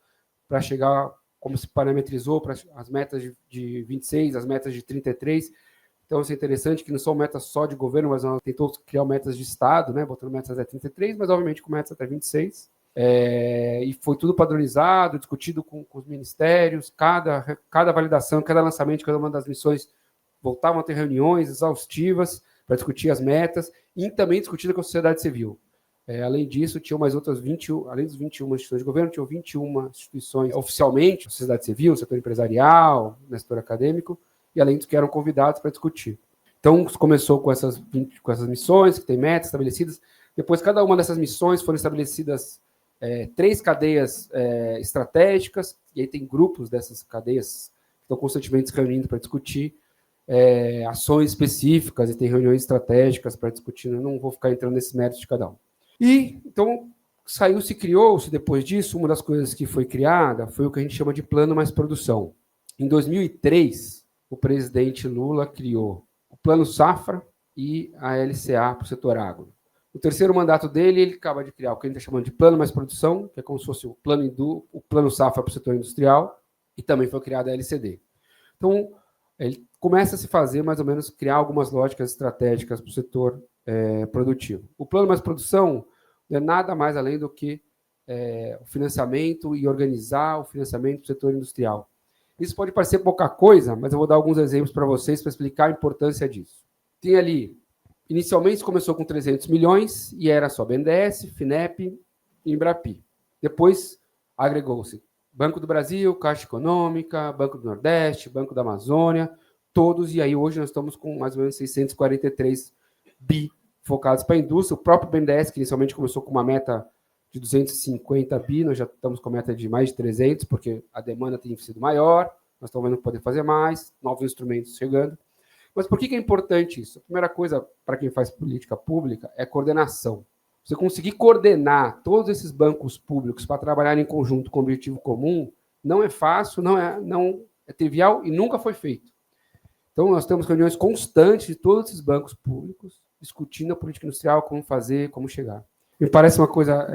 para chegar, como se parametrizou para as metas de 26, as metas de 33. Então, isso é interessante, que não são metas só de governo, mas nós tentamos criar metas de Estado, né, botando metas até 33, mas, obviamente, com metas até 26. E foi tudo padronizado, discutido com os ministérios, cada validação, cada lançamento de cada uma das missões voltavam a ter reuniões exaustivas para discutir as metas e também discutida com a sociedade civil. Além disso, tinham mais outras 21, além das 21 instituições de governo, tinham 21 instituições oficialmente, a sociedade civil, o setor empresarial, o setor acadêmico, e além dos que eram convidados para discutir. Então, começou com essas missões, que tem metas estabelecidas. Depois, cada uma dessas missões foram estabelecidas 3 cadeias estratégicas, e aí tem grupos dessas cadeias que estão constantemente se reunindo para discutir ações específicas, e tem reuniões estratégicas para discutir. Eu não vou ficar entrando nesse mérito de cada um. E, então, criou-se depois disso, uma das coisas que foi criada foi o que a gente chama de Plano Mais Produção. Em 2003, o presidente Lula criou o Plano Safra e a LCA para o setor agro. No terceiro mandato dele, ele acaba de criar o que a gente está chamando de Plano Mais Produção, que é como se fosse o Plano Safra para o setor industrial, e também foi criada a LCD. Então, ele começa a se fazer, mais ou menos, criar algumas lógicas estratégicas para o setor produtivo. O Plano Mais Produção não é nada mais além do que o financiamento e organizar o financiamento do setor industrial. Isso pode parecer pouca coisa, mas eu vou dar alguns exemplos para vocês para explicar a importância disso. Tem ali, inicialmente começou com 300 milhões e era só BNDES, FINEP e Embrapi. Depois agregou-se Banco do Brasil, Caixa Econômica, Banco do Nordeste, Banco da Amazônia, todos, e aí hoje nós estamos com mais ou menos 643 bi focados para a indústria. O próprio BNDES, que inicialmente começou com uma meta de 250 bi, nós já estamos com a meta de mais de 300, porque a demanda tem sido maior, nós estamos vendo poder fazer mais, novos instrumentos chegando. Mas por que é importante isso? A primeira coisa, para quem faz política pública, é coordenação. Você conseguir coordenar todos esses bancos públicos para trabalhar em conjunto com objetivo comum não é fácil, não é trivial e nunca foi feito. Então, nós temos reuniões constantes de todos esses bancos públicos discutindo a política industrial, como fazer, como chegar. Me parece uma coisa,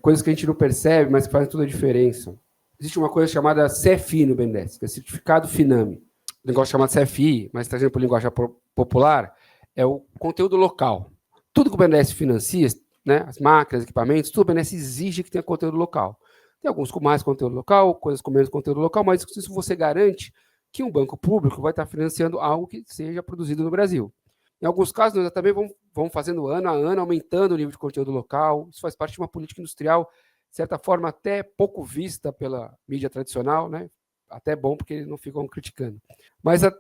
coisas que a gente não percebe, mas que fazem toda a diferença. Existe uma coisa chamada CFI no BNDES, que é Certificado FINAME. negócio chamado CFI, mas trazendo para o linguagem popular, é o conteúdo local. Tudo que o BNDES financia, né, as máquinas, equipamentos, tudo o BNDES exige que tenha conteúdo local. Tem alguns com mais conteúdo local, coisas com menos conteúdo local, mas isso você garante que um banco público vai estar financiando algo que seja produzido no Brasil. Em alguns casos, nós também vamos fazendo ano a ano, aumentando o nível de conteúdo local. Isso faz parte de uma política industrial, de certa forma, até pouco vista pela mídia tradicional, né? Até bom, porque eles não ficam criticando. Mas o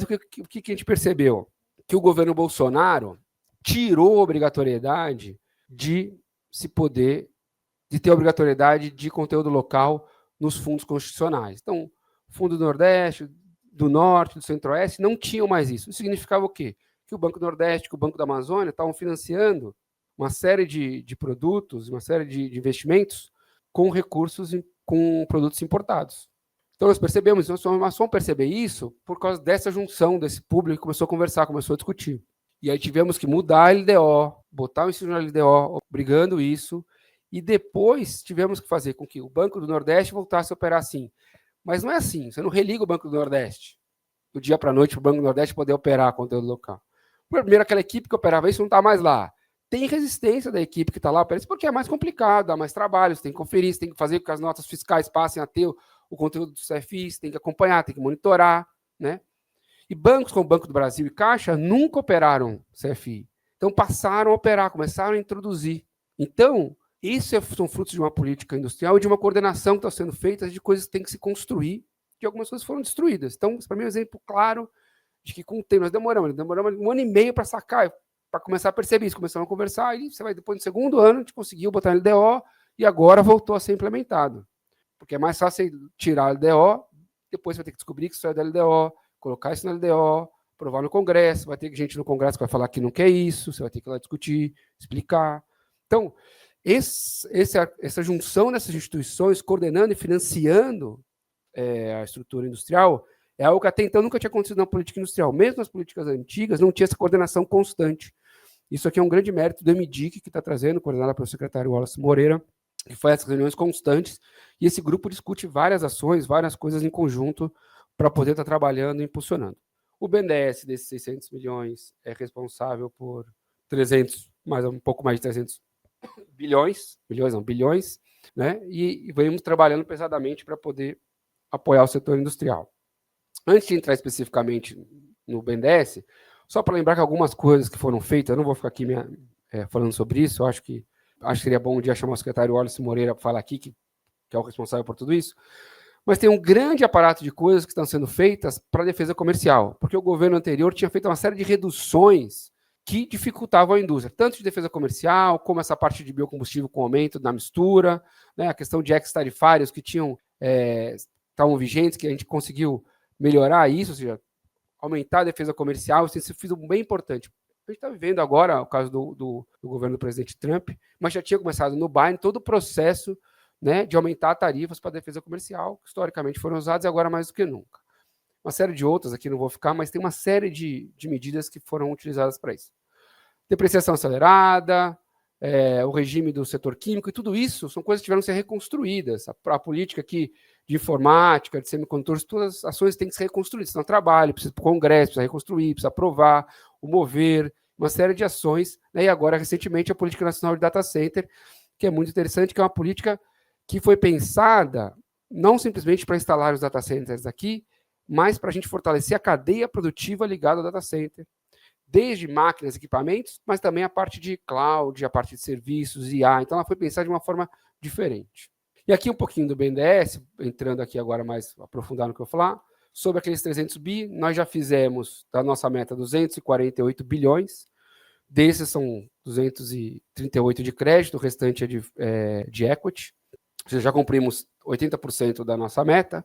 que a gente percebeu? Que o governo Bolsonaro tirou a obrigatoriedade de ter a obrigatoriedade de conteúdo local nos fundos constitucionais. Então, o Fundo do Nordeste, do Norte, do Centro-Oeste, não tinham mais isso. Isso significava o quê? Que o Banco do Nordeste, que o Banco da Amazônia estavam financiando uma série de produtos, uma série de investimentos com recursos, com produtos importados. Então, nós percebemos, nós vamos perceber isso por causa dessa junção desse público que começou a conversar, começou a discutir. E aí tivemos que mudar a LDO, botar o ensino na LDO, obrigando isso, e depois tivemos que fazer com que o Banco do Nordeste voltasse a operar assim. Mas não é assim, você não religa o Banco do Nordeste do dia para a noite para o Banco do Nordeste poder operar conteúdo local. Primeiro, aquela equipe que operava isso não está mais lá. Tem resistência da equipe que está lá, porque é mais complicado, dá mais trabalho, você tem que conferir, você tem que fazer com que as notas fiscais passem a ter o conteúdo do CFI, você tem que acompanhar, tem que monitorar, né? E bancos como o Banco do Brasil e Caixa nunca operaram CFI. Então passaram a operar, começaram a introduzir. Então, isso são frutos de uma política industrial e de uma coordenação que está sendo feita de coisas que têm que se construir, que algumas coisas foram destruídas. Então, para mim é um exemplo claro de que com o tempo nós demoramos 1 ano e meio para sacar, para começar a perceber isso. Começamos a conversar e você vai depois no segundo ano a gente conseguiu botar no LDO e agora voltou a ser implementado. Porque é mais fácil tirar o LDO, depois você vai ter que descobrir que isso é da LDO, colocar isso na LDO, aprovar no Congresso, vai ter gente no Congresso que vai falar que não quer isso, você vai ter que ir lá discutir, explicar. Então, essa junção dessas instituições, coordenando e financiando a estrutura industrial, é algo que até então nunca tinha acontecido na política industrial. Mesmo nas políticas antigas, não tinha essa coordenação constante. Isso aqui é um grande mérito do MDIC, que está trazendo, coordenado pelo secretário Wallace Moreira, que faz essas reuniões constantes, e esse grupo discute várias ações, várias coisas em conjunto, para poder estar trabalhando e impulsionando. O BNDES, desses 600 milhões, é responsável por um pouco mais de 300 bilhões, né? E vamos trabalhando pesadamente para poder apoiar o setor industrial. Antes de entrar especificamente no BNDES, só para lembrar que algumas coisas que foram feitas, eu não vou ficar aqui falando sobre isso, eu acho que seria bom um dia chamar o secretário Wallace Moreira para falar aqui, que é o responsável por tudo isso, mas tem um grande aparato de coisas que estão sendo feitas para a defesa comercial, porque o governo anterior tinha feito uma série de reduções que dificultavam a indústria, tanto de defesa comercial, como essa parte de biocombustível com aumento na mistura, né, a questão de ex-tarifários que estavam vigentes, que a gente conseguiu melhorar isso, ou seja, aumentar a defesa comercial, isso tem sido bem importante. A gente está vivendo agora o caso do governo do presidente Trump, mas já tinha começado no Biden todo o processo, né, de aumentar tarifas para a defesa comercial, que historicamente foram usadas e agora mais do que nunca. Uma série de outras, aqui não vou ficar, mas tem uma série de medidas que foram utilizadas para isso. Depreciação acelerada, o regime do setor químico, e tudo isso são coisas que tiveram que ser reconstruídas. A política aqui de informática, de semicondutores, todas as ações têm que ser reconstruídas. Isso é um trabalho, precisa ir para o Congresso, precisa reconstruir, precisa aprovar, o mover, uma série de ações, né? E agora, recentemente, a Política Nacional de Data Center, que é muito interessante, que é uma política que foi pensada não simplesmente para instalar os data centers aqui, mas para a gente fortalecer a cadeia produtiva ligada ao data center, desde máquinas, equipamentos, mas também a parte de cloud, a parte de serviços, IA. Então, ela foi pensada de uma forma diferente. E aqui um pouquinho do BNDES, entrando aqui agora mais aprofundado no que eu vou falar, sobre aqueles 300 bi, nós já fizemos da nossa meta 248 bilhões, desses são 238 de crédito, o restante é de equity, ou seja, já cumprimos 80% da nossa meta,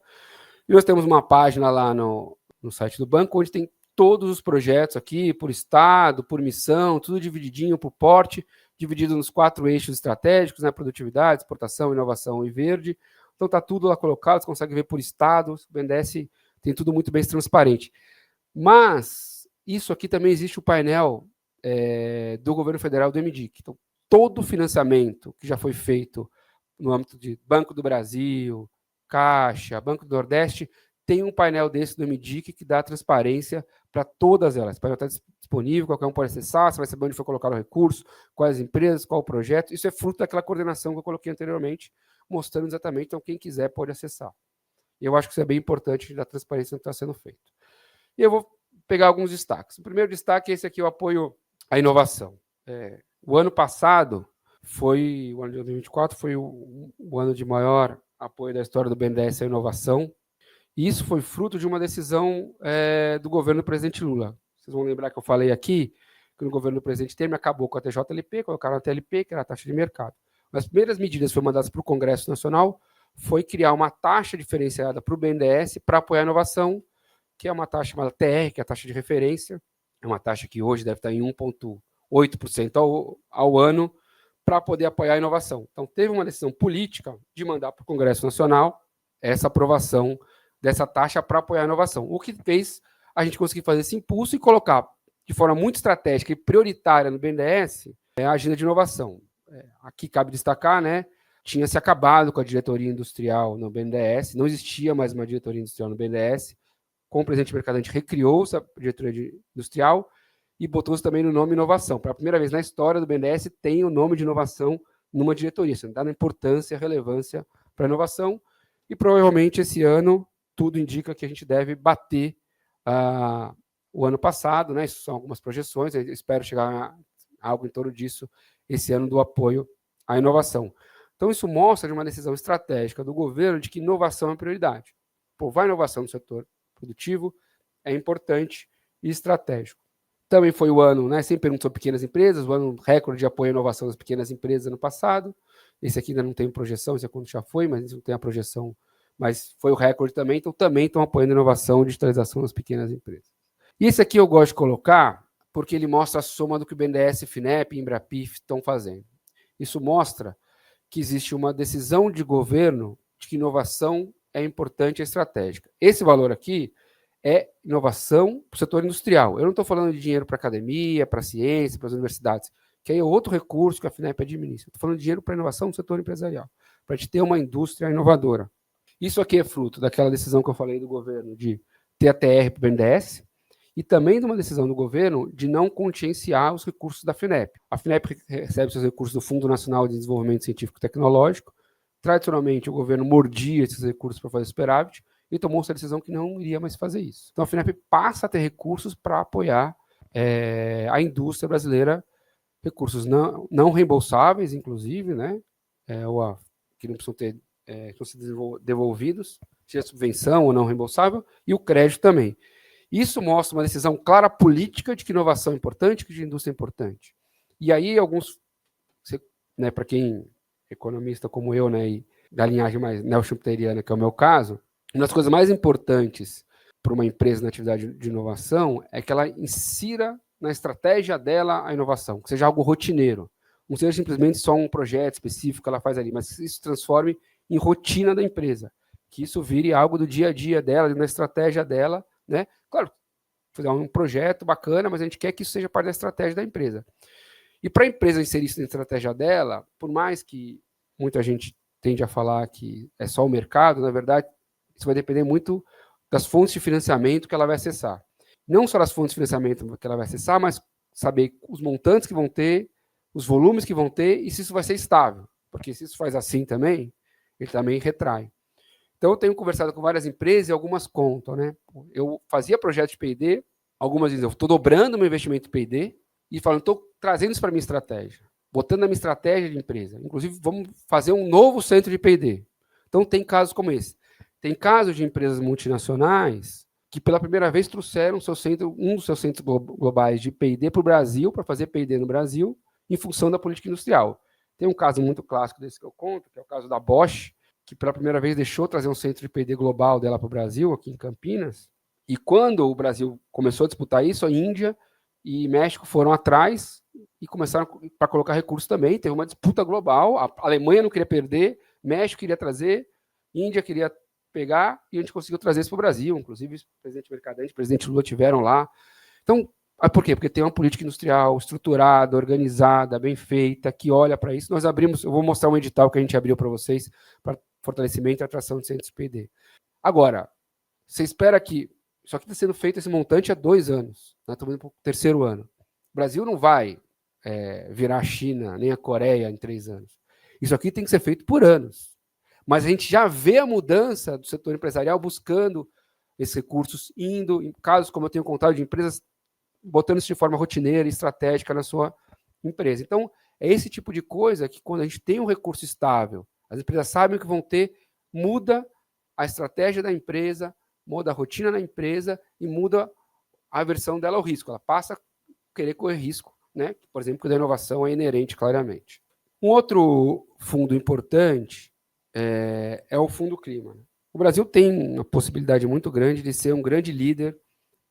e nós temos uma página lá no site do banco, onde tem todos os projetos aqui, por estado, por missão, tudo divididinho por porte, dividido nos 4 eixos estratégicos, né, produtividade, exportação, inovação e verde. Então está tudo lá colocado, você consegue ver por estado, o BNDES tem tudo muito bem transparente. Mas isso aqui também existe o painel do governo federal do MDIC. Então, todo o financiamento que já foi feito no âmbito de Banco do Brasil, Caixa, Banco do Nordeste, tem um painel desse do MDIC que dá transparência para todas elas. O painel está disponível, qualquer um pode acessar, você vai saber onde foi colocar o recurso, quais empresas, qual o projeto. Isso é fruto daquela coordenação que eu coloquei anteriormente, mostrando exatamente, então quem quiser pode acessar. E eu acho que isso é bem importante da transparência que está sendo feito. E eu vou pegar alguns destaques. O primeiro destaque é esse aqui, o apoio à inovação. O ano passado, o ano de 2024, foi o ano de maior apoio da história do BNDES à inovação. E isso foi fruto de uma decisão do governo do presidente Lula. Vocês vão lembrar que eu falei aqui que no governo do presidente Temer acabou com a TJLP, colocaram a TLP, que era a taxa de mercado. As primeiras medidas que foram mandadas para o Congresso Nacional foi criar uma taxa diferenciada para o BNDES para apoiar a inovação, que é uma taxa chamada TR, que é a taxa de referência. É uma taxa que hoje deve estar em 1,8% ao ano, para poder apoiar a inovação. Então, teve uma decisão política de mandar para o Congresso Nacional essa aprovação dessa taxa para apoiar a inovação, o que fez a gente conseguir fazer esse impulso e colocar de forma muito estratégica e prioritária no BNDES a agenda de inovação. Aqui cabe destacar, né, tinha se acabado com a diretoria industrial no BNDES, não existia mais uma diretoria industrial no BNDES, com o presidente Mercadante recriou essa diretoria industrial e botou-se também no nome inovação. Pela primeira vez na história do BNDES tem o nome de inovação numa diretoria, isso dá importância e relevância para a inovação, e provavelmente esse ano tudo indica que a gente deve bater o ano passado, né? Isso são algumas projeções, eu espero chegar a algo em torno disso esse ano do apoio à inovação. Então, isso mostra de uma decisão estratégica do governo de que inovação é prioridade. Vai inovação no setor produtivo, é importante e estratégico. Também foi o ano, né, sem perguntar sobre pequenas empresas, o ano recorde de apoio à inovação das pequenas empresas ano passado. Esse aqui ainda não tem projeção, esse aqui já foi, mas não tem a projeção, mas foi o recorde também, então também estão apoiando a inovação e digitalização das pequenas empresas. E esse aqui eu gosto de colocar porque ele mostra a soma do que o BNDES, FINEP e Embrapif estão fazendo. Isso mostra que existe uma decisão de governo de que inovação é importante e estratégica. Esse valor aqui é inovação para o setor industrial. Eu não estou falando de dinheiro para a academia, para a ciência, para as universidades, que aí é outro recurso que a FINEP administra. Estou falando de dinheiro para a inovação no setor empresarial, para a gente ter uma indústria inovadora. Isso aqui é fruto daquela decisão que eu falei do governo de ter a TR para o BNDES e também de uma decisão do governo de não contingenciar os recursos da FINEP. A FINEP recebe seus recursos do Fundo Nacional de Desenvolvimento Científico e Tecnológico. Tradicionalmente, o governo mordia esses recursos para fazer superávit e tomou essa decisão que não iria mais fazer isso. Então, a FINEP passa a ter recursos para apoiar a indústria brasileira, recursos não reembolsáveis, inclusive, né? Que não precisam ser devolvidos, seja subvenção ou não reembolsável, e o crédito também. Isso mostra uma decisão clara política de que inovação é importante, que de indústria é importante. E aí, né, para quem é economista como eu, né, e da linhagem mais neo-schumpeteriana, que é o meu caso, uma das coisas mais importantes para uma empresa na atividade de inovação é que ela insira na estratégia dela a inovação, que seja algo rotineiro, não seja simplesmente só um projeto específico que ela faz ali, mas que isso se transforme em rotina da empresa, que isso vire algo do dia a dia dela, na estratégia dela, né? Claro, fazer um projeto bacana, mas a gente quer que isso seja parte da estratégia da empresa. E para a empresa inserir isso na estratégia dela, por mais que muita gente tende a falar que é só o mercado, na verdade, isso vai depender muito das fontes de financiamento que ela vai acessar. Não só das fontes de financiamento que ela vai acessar, mas saber os montantes que vão ter, os volumes que vão ter e se isso vai ser estável. Porque se isso faz assim também, ele também retrai. Então, eu tenho conversado com várias empresas e algumas contam, né? Eu fazia projeto de P&D, algumas dizem, eu estou dobrando meu investimento em P&D e falam, estou trazendo isso para a minha estratégia, botando na minha estratégia de empresa. Inclusive, vamos fazer um novo centro de P&D. Então, tem casos como esse. Tem casos de empresas multinacionais que, pela primeira vez, trouxeram um dos seus centros globais de P&D para o Brasil, para fazer P&D no Brasil, em função da política industrial. Tem um caso muito clássico desse que eu conto, que é o caso da Bosch, que pela primeira vez deixou trazer um centro de P&D global dela para o Brasil, aqui em Campinas. E quando o Brasil começou a disputar isso, a Índia e México foram atrás e começaram para colocar recursos também. Teve uma disputa global. A Alemanha não queria perder, México queria trazer, Índia queria pegar, e a gente conseguiu trazer isso para o Brasil. Inclusive, o presidente Mercadante, o presidente Lula estiveram lá. Então, por quê? Porque tem uma política industrial estruturada, organizada, bem feita, que olha para isso. Nós abrimos, eu vou mostrar um edital que a gente abriu para vocês, para fortalecimento e atração de centros P&D. Agora, você espera que... Isso aqui está sendo feito, esse montante, há 2 anos. Nós estamos indo para o 3º ano. O Brasil não vai virar a China, nem a Coreia em 3 anos. Isso aqui tem que ser feito por anos. Mas a gente já vê a mudança do setor empresarial buscando esses recursos, indo, em casos como eu tenho contado, de empresas botando isso de forma rotineira e estratégica na sua empresa. Então, é esse tipo de coisa que, quando a gente tem um recurso estável, as empresas sabem o que vão ter, muda a estratégia da empresa, muda a rotina da empresa e muda a aversão dela ao risco. Ela passa a querer correr risco, né? Por exemplo, que da inovação é inerente, claramente. Um outro fundo importante é o Fundo Clima. O Brasil tem uma possibilidade muito grande de ser um grande líder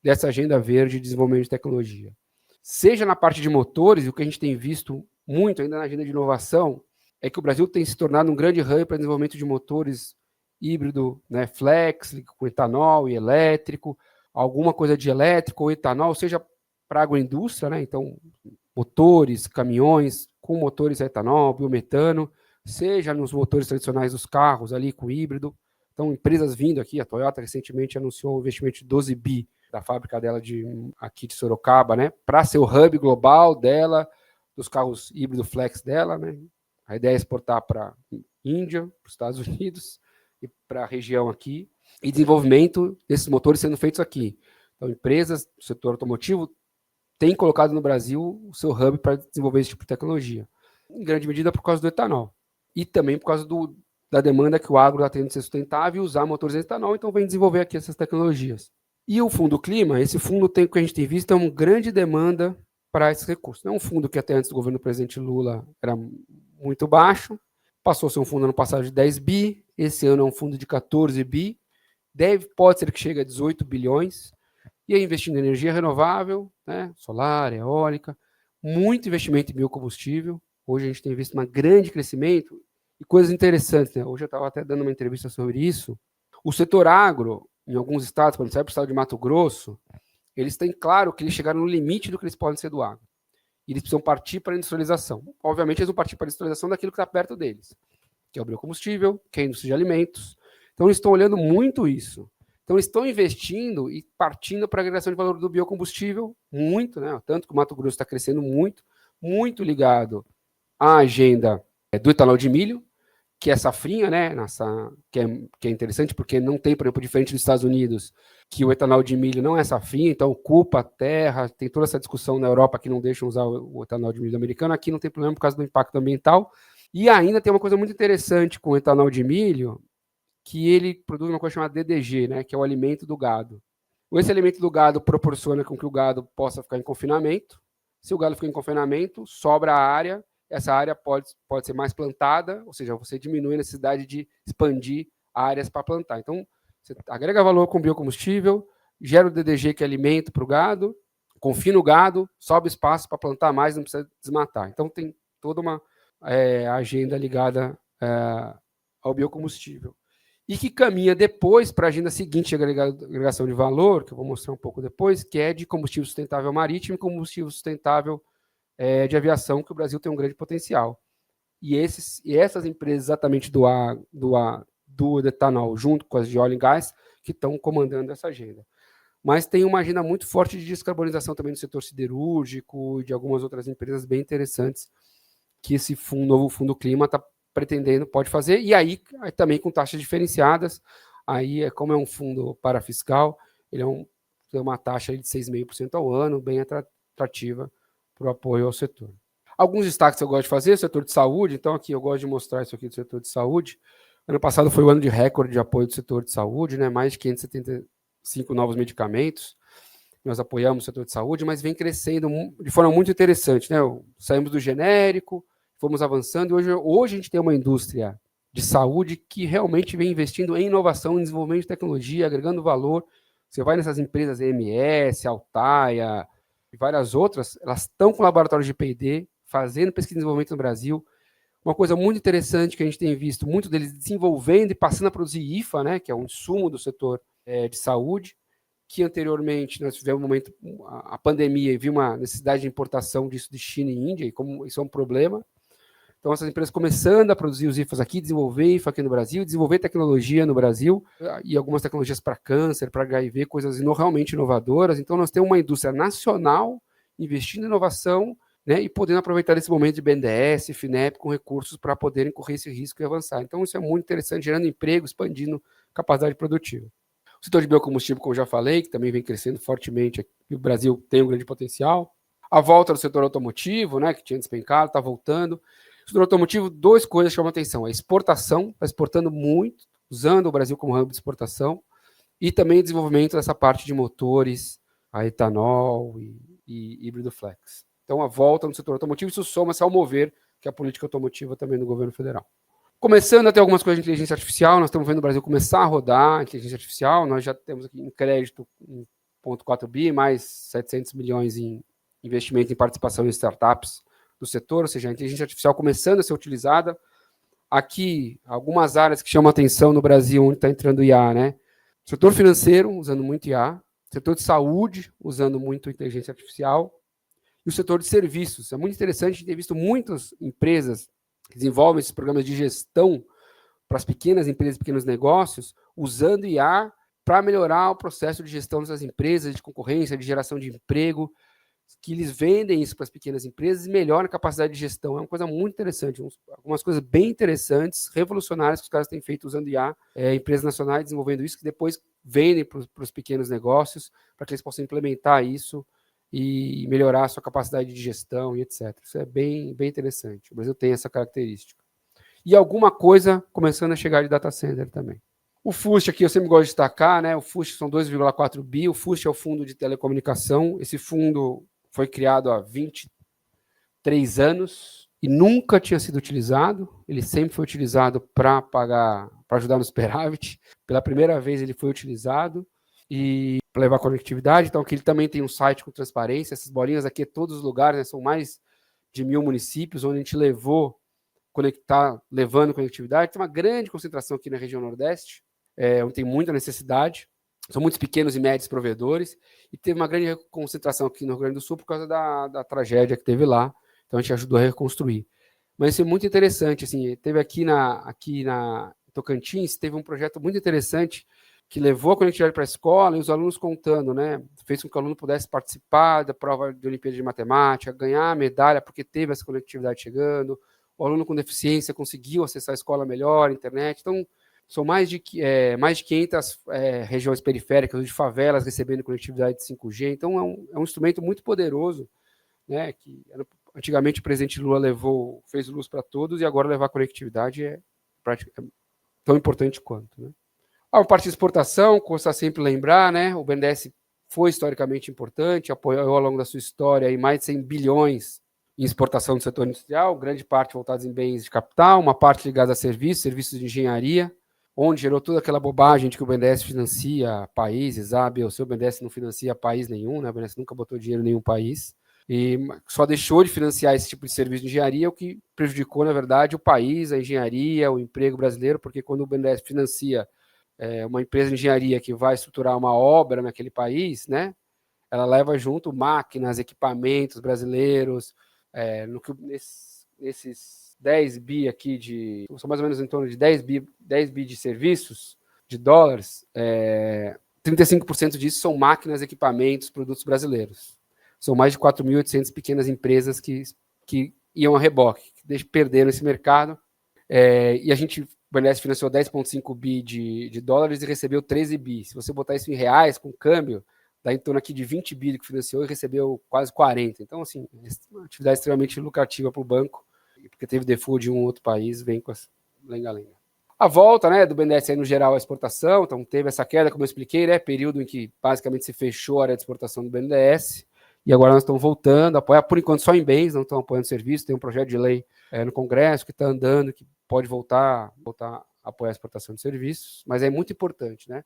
dessa agenda verde de desenvolvimento de tecnologia. Seja na parte de motores, e o que a gente tem visto muito ainda na agenda de inovação, é que o Brasil tem se tornado um grande hub para desenvolvimento de motores híbrido, né, flex, com etanol e elétrico, alguma coisa de elétrico ou etanol, seja para a agroindústria, né, então motores, caminhões com motores a etanol, biometano, seja nos motores tradicionais dos carros ali com híbrido. Então, empresas vindo aqui, a Toyota recentemente anunciou um investimento de 12 bi da fábrica dela aqui de Sorocaba, né, para ser o hub global dela, dos carros híbrido flex dela, né. A ideia é exportar para a Índia, para os Estados Unidos e para a região aqui, e desenvolvimento desses motores sendo feitos aqui. Então, empresas do setor automotivo têm colocado no Brasil o seu hub para desenvolver esse tipo de tecnologia, em grande medida por causa do etanol, e também por causa da demanda que o agro está tendo de ser sustentável e usar motores a etanol, então vem desenvolver aqui essas tecnologias. E o Fundo Clima, esse fundo tem, o que a gente tem visto, é uma grande demanda para esses recursos. Não é um fundo que até antes do governo do presidente Lula era muito baixo, passou a ser um fundo ano passado de 10 bi, esse ano é um fundo de 14 bi, pode ser que chegue a 18 bilhões, e aí investindo em energia renovável, né, solar, eólica, muito investimento em biocombustível. Hoje a gente tem visto um grande crescimento e coisas interessantes, né? Hoje eu estava até dando uma entrevista sobre isso. O setor agro, em alguns estados, por exemplo, o estado de Mato Grosso, eles têm claro que eles chegaram no limite do que eles podem ser do agro. E eles precisam partir para a industrialização. Obviamente, eles vão partir para a industrialização daquilo que está perto deles, que é o biocombustível, que é a indústria de alimentos. Então, eles estão olhando muito isso. Então, eles estão investindo e partindo para a agregação de valor do biocombustível, muito, né? Tanto que o Mato Grosso está crescendo muito, muito ligado à agenda do etanol de milho, que é safrinha, né? Que é interessante, porque não tem, por exemplo, diferente dos Estados Unidos, que o etanol de milho não é safrinha, então ocupa a terra, tem toda essa discussão na Europa que não deixam usar o etanol de milho americano, aqui não tem problema por causa do impacto ambiental. E ainda tem uma coisa muito interessante com o etanol de milho, que ele produz uma coisa chamada DDG, né, que é o alimento do gado. Esse alimento do gado proporciona com que o gado possa ficar em confinamento. Se o gado fica em confinamento, sobra a área, essa área pode ser mais plantada, ou seja, você diminui a necessidade de expandir áreas para plantar. Então, você agrega valor com biocombustível, gera o DDG, que é alimento para o gado, confina o gado, sobe espaço para plantar mais, não precisa desmatar. Então, tem toda uma agenda ligada ao biocombustível. E que caminha depois para a agenda seguinte de agregação de valor, que eu vou mostrar um pouco depois, que é de combustível sustentável marítimo e combustível sustentável de aviação, que o Brasil tem um grande potencial. E essas empresas exatamente do etanol, junto com as de óleo e gás, que estão comandando essa agenda. Mas tem uma agenda muito forte de descarbonização também do setor siderúrgico e de algumas outras empresas bem interessantes que esse novo Fundo Clima está pretendendo, pode fazer, e aí também com taxas diferenciadas. Aí, como é um fundo parafiscal, ele tem uma taxa de 6,5% ao ano, bem atrativa para o apoio ao setor. Alguns destaques que eu gosto de fazer, o setor de saúde, então aqui eu gosto de mostrar isso aqui do setor de saúde. Ano passado foi o ano de recorde de apoio do setor de saúde, né? Mais de 575 novos medicamentos. Nós apoiamos o setor de saúde, mas vem crescendo de forma muito interessante, né? Saímos do genérico, fomos avançando, e hoje a gente tem uma indústria de saúde que realmente vem investindo em inovação, em desenvolvimento de tecnologia, agregando valor. Você vai nessas empresas EMS, Altaia e várias outras, elas estão com laboratórios de P&D, fazendo pesquisa e desenvolvimento no Brasil. Uma coisa muito interessante que a gente tem visto, muito deles desenvolvendo e passando a produzir IFA, né, que é um insumo do setor de saúde, que anteriormente nós tivemos um momento, a pandemia, e viu uma necessidade de importação disso de China e Índia, e como isso é um problema. Então, essas empresas começando a produzir os IFAs aqui, desenvolver IFA aqui no Brasil, desenvolver tecnologia no Brasil, e algumas tecnologias para câncer, para HIV, coisas realmente inovadoras. Então, nós temos uma indústria nacional investindo em inovação, né, e podendo aproveitar esse momento de BNDES, FINEP, com recursos para poderem correr esse risco e avançar. Então, isso é muito interessante, gerando emprego, expandindo capacidade produtiva. O setor de biocombustível, como eu já falei, que também vem crescendo fortemente aqui, o Brasil tem um grande potencial. A volta do setor automotivo, né, que tinha despencado, está voltando. O setor automotivo, 2 coisas chamam a atenção. A exportação, está exportando muito, usando o Brasil como hub de exportação, e também o desenvolvimento dessa parte de motores, a etanol e híbrido flex. Então, a volta no setor automotivo, isso soma-se ao mover, que é a política automotiva também no governo federal. Começando a ter algumas coisas de inteligência artificial, nós estamos vendo o Brasil começar a rodar inteligência artificial, nós já temos aqui em crédito 1,4 bi, mais 700 milhões em investimento em participação em startups do setor, ou seja, a inteligência artificial começando a ser utilizada. Aqui, algumas áreas que chamam a atenção no Brasil, onde está entrando IA, né? Setor financeiro, usando muito IA, setor de saúde, usando muito inteligência artificial, e o setor de serviços. É muito interessante ter visto muitas empresas que desenvolvem esses programas de gestão para as pequenas empresas e pequenos negócios, usando IA para melhorar o processo de gestão dessas empresas, de concorrência, de geração de emprego, que eles vendem isso para as pequenas empresas e melhoram a capacidade de gestão. É uma coisa muito interessante, algumas coisas bem interessantes, revolucionárias que os caras têm feito usando IA, empresas nacionais desenvolvendo isso, que depois vendem para os pequenos negócios, para que eles possam implementar isso e melhorar a sua capacidade de gestão e etc. Isso é bem, bem interessante. O Brasil tem essa característica. E alguma coisa começando a chegar de data center também. O FUST aqui eu sempre gosto de destacar, né? O FUST são 2,4 bi, o FUST é o fundo de telecomunicação. Esse fundo foi criado há 23 anos e nunca tinha sido utilizado. Ele sempre foi utilizado para pagar, para ajudar no superávit. Pela primeira vez ele foi utilizado e para levar conectividade. Então aqui ele também tem um site com transparência. Essas bolinhas aqui, todos os lugares, né? São mais de 1.000 municípios onde a gente levando conectividade. Tem uma grande concentração aqui na região Nordeste, onde tem muita necessidade. São muitos pequenos e médios provedores, e teve uma grande concentração aqui no Rio Grande do Sul por causa da tragédia que teve lá, então a gente ajudou a reconstruir. Mas isso é muito interessante, assim, teve aqui na Tocantins, teve um projeto muito interessante que levou a conectividade para a escola e os alunos contando, né, fez com que o aluno pudesse participar da prova de Olimpíada de Matemática, ganhar a medalha porque teve essa conectividade chegando, o aluno com deficiência conseguiu acessar a escola melhor, a internet, então são mais de 500 regiões periféricas, de favelas, recebendo conectividade de 5G. Então, é um instrumento muito poderoso, né, que antigamente o presidente Lula fez luz para todos, e agora levar conectividade é tão importante quanto. Né? A parte de exportação, custa sempre lembrar, né, o BNDES foi historicamente importante, apoiou ao longo da sua história aí, mais de 100 bilhões em exportação do setor industrial, grande parte voltada em bens de capital, uma parte ligada a serviços de engenharia, onde gerou toda aquela bobagem de que o BNDES financia países, o seu BNDES não financia país nenhum, né? O BNDES nunca botou dinheiro em nenhum país, e só deixou de financiar esse tipo de serviço de engenharia, o que prejudicou, na verdade, o país, a engenharia, o emprego brasileiro, porque quando o BNDES financia uma empresa de engenharia que vai estruturar uma obra naquele país, né? Ela leva junto máquinas, equipamentos brasileiros, nesses 10 bi aqui são mais ou menos em torno de 10 bi de serviços, de dólares, 35% disso são máquinas, equipamentos, produtos brasileiros. São mais de 4.800 pequenas empresas que iam a reboque, que perderam esse mercado, e o BNDES financiou 10,5 bi de dólares e recebeu 13 bi. Se você botar isso em reais, com câmbio, dá em torno aqui de 20 bi que financiou e recebeu quase 40. Então, assim, é uma atividade extremamente lucrativa para o banco, porque teve default de um outro país, vem com as lenga-lenga. A volta, né, do BNDES aí, no geral, à exportação, então teve essa queda, como eu expliquei, né, período em que basicamente se fechou a área de exportação do BNDES, e agora nós estamos voltando a apoiar, por enquanto, só em bens, não estão apoiando serviços, tem um projeto de lei no Congresso que está andando, que pode voltar a apoiar a exportação de serviços, mas é muito importante, né?